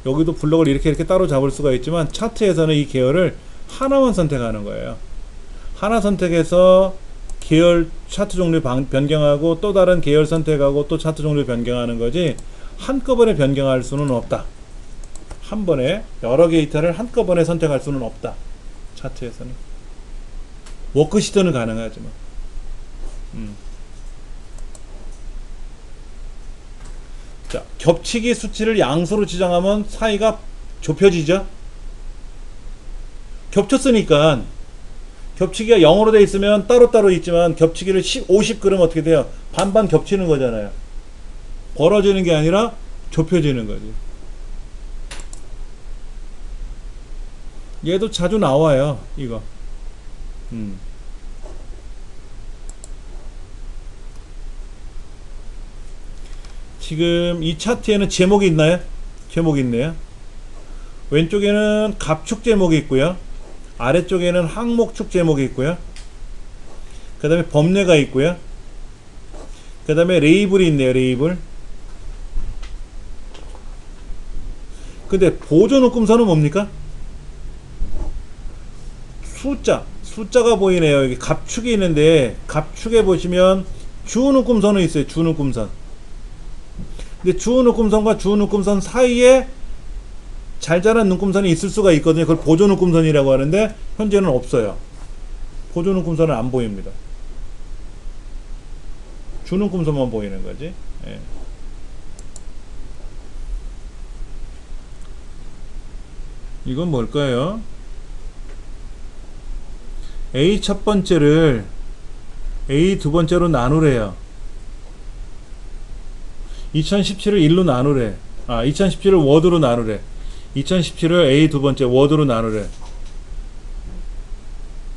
[SPEAKER 1] 여기도 블럭을 이렇게 따로 잡을 수가 있지만 차트에서는 이 계열을 하나만 선택하는 거예요. 하나 선택해서 계열 차트 종류 변경하고 또 다른 계열 선택하고 또 차트 종류 변경하는 거지 한꺼번에 변경할 수는 없다. 한 번에 여러 데이터를 한꺼번에 선택할 수는 없다. 차트에서는. 워크시트는 가능하지만. 자, 겹치기 수치를 양수로 지정하면 사이가 좁혀지죠? 겹쳤으니까 겹치기가 0으로 돼 있으면 따로따로 있지만 겹치기를 50 그러면 어떻게 돼요? 반반 겹치는 거잖아요. 벌어지는 게 아니라 좁혀지는 거지. 얘도 자주 나와요, 이거. 지금 이 차트에는 제목이 있나요? 제목이 있네요. 왼쪽에는 갑축 제목이 있고요. 아래쪽에는 항목축 제목이 있고요. 그 다음에 범례가 있고요. 그 다음에 레이블이 있네요. 레이블. 근데 보조묶음선은 뭡니까? 숫자가 보이네요. 여기 갑축이 있는데 갑축에 보시면 주묶음선은 있어요. 주묶음선. 근데 주묶음선과 주묶음선 사이에 잘 자란 묶음선이 있을 수가 있거든요. 그걸 보조묶음선이라고 하는데 현재는 없어요. 보조묶음선은 안 보입니다. 주묶음선만 보이는 거지. 예. 이건 뭘까요? A 첫 번째를 A 두 번째로 나누래요. 2017을 1로 나누래. 2017을 워드로 나누래. 2017을 A 두 번째 워드로 나누래.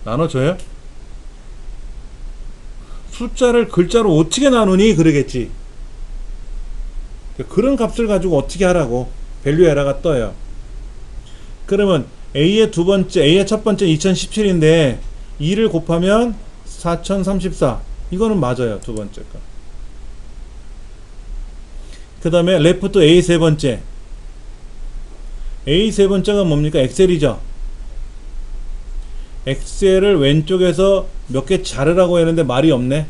[SPEAKER 1] 나눠줘요? 숫자를 글자로 어떻게 나누니? 그러겠지. 그런 값을 가지고 어떻게 하라고 밸류 에러가 떠요. 그러면 A의 두 번째, A의 첫 번째 2017인데 2를 곱하면 4034. 이거는 맞아요. 두 번째 거. 그 다음에 레프트 A 세 번째. A 세 번째가 뭡니까? 엑셀이죠. 엑셀을 왼쪽에서 몇 개 자르라고 했는데 말이 없네.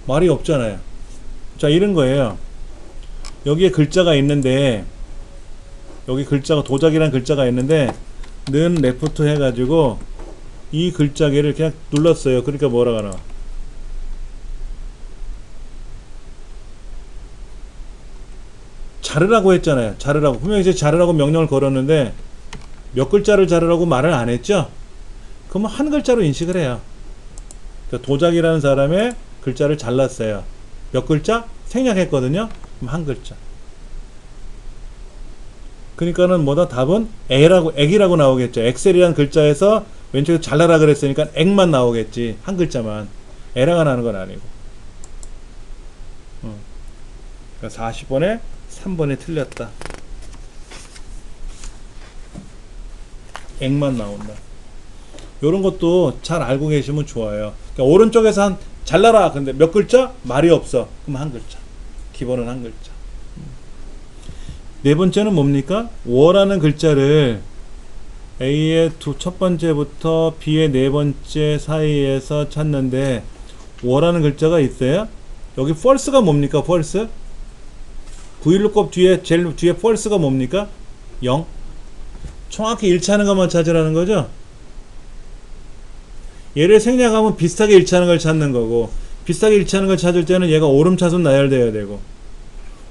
[SPEAKER 1] 말이 없잖아요. 자, 이런 거예요. 여기에 글자가 있는데, 여기 글자가 도자기라는 글자가 있는데 는 레프트 해가지고 이 글자기를 그냥 눌렀어요. 그러니까 뭐라고 하나, 자르라고 했잖아요. 자르라고 분명히 이제 자르라고 명령을 걸었는데 몇 글자를 자르라고 말을 안 했죠. 그러면 한 글자로 인식을 해요. 그러니까 도자기라는 사람의 글자를 잘랐어요. 몇 글자? 생략했거든요. 그럼 한 글자. 그러니까는 뭐다, 답은 액이라고 나오겠죠. 엑셀이라는 글자에서 왼쪽에 잘라라 그랬으니까 액만 나오겠지. 한 글자만. 에러가 나는 건 아니고. 그러니까 40번에 3번이 틀렸다. 액만 나온다. 요런 것도 잘 알고 계시면 좋아요. 그러니까 오른쪽에서 한 잘라라. 근데 몇 글자? 말이 없어. 그럼 한 글자. 기본은 한 글자. 네 번째는 뭡니까? 워라는 글자를 A의 첫 번째부터 B의 네 번째 사이에서 찾는데 워라는 글자가 있어요. 여기 false가 뭡니까? false? Vlookup 뒤에 제일 뒤에 false가 뭡니까? 0. 정확히 일치하는 것만 찾으라는 거죠. 얘를 생략하면 비슷하게 일치하는 걸 찾는 거고, 비슷하게 일치하는 걸 찾을 때는 얘가 오름차순 나열되어야 되고,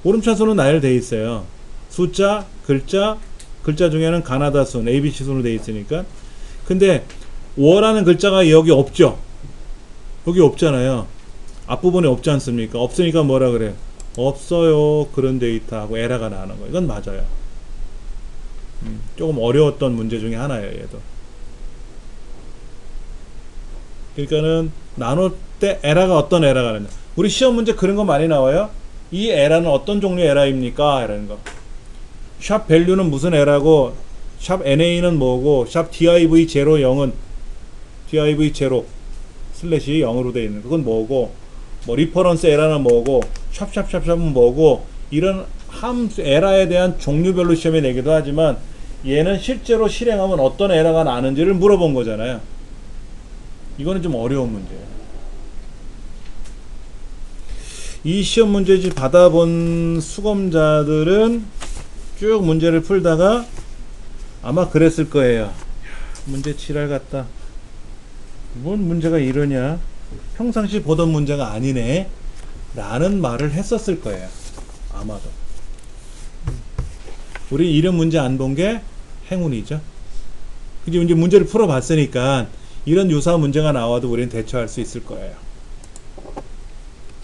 [SPEAKER 1] 오름차순은 나열되어 있어요. 숫자, 글자 중에는 가나다 순, ABC 순으로 되어 있으니까. 근데 워라는 글자가 여기 없죠. 여기 없잖아요. 앞부분에 없지 않습니까? 없으니까 뭐라 그래? 없어요. 그런 데이터하고 에러가 나는 거. 이건 맞아요. 조금 어려웠던 문제 중에 하나예요, 얘도. 그러니까는 나눌 때 에러가 어떤 에러가 나냐. 우리 시험 문제 그런 거 많이 나와요. 이 에러는 어떤 종류의 에러입니까? 이라는 거. 샵 밸류는 무슨 에러고, 샵 NA는 뭐고, 샵 div 0은 div 0 슬래시 0으로 되어 있는 그건 뭐고, 뭐 리퍼런스 에러는 뭐고, 샵은 뭐고, 이런 함수 에러에 대한 종류별로 시험에 내기도 하지만 얘는 실제로 실행하면 어떤 에러가 나는지를 물어본 거잖아요. 이거는 좀 어려운 문제예요. 이 시험 문제집 받아본 수검자들은 쭉 문제를 풀다가 아마 그랬을 거예요. 문제 지랄 같다. 뭔 문제가 이러냐? 평상시 보던 문제가 아니네. 라는 말을 했었을 거예요. 아마도. 우리 이런 문제 안 본 게 행운이죠. 이제 문제를 풀어봤으니까 이런 유사한 문제가 나와도 우리는 대처할 수 있을 거예요.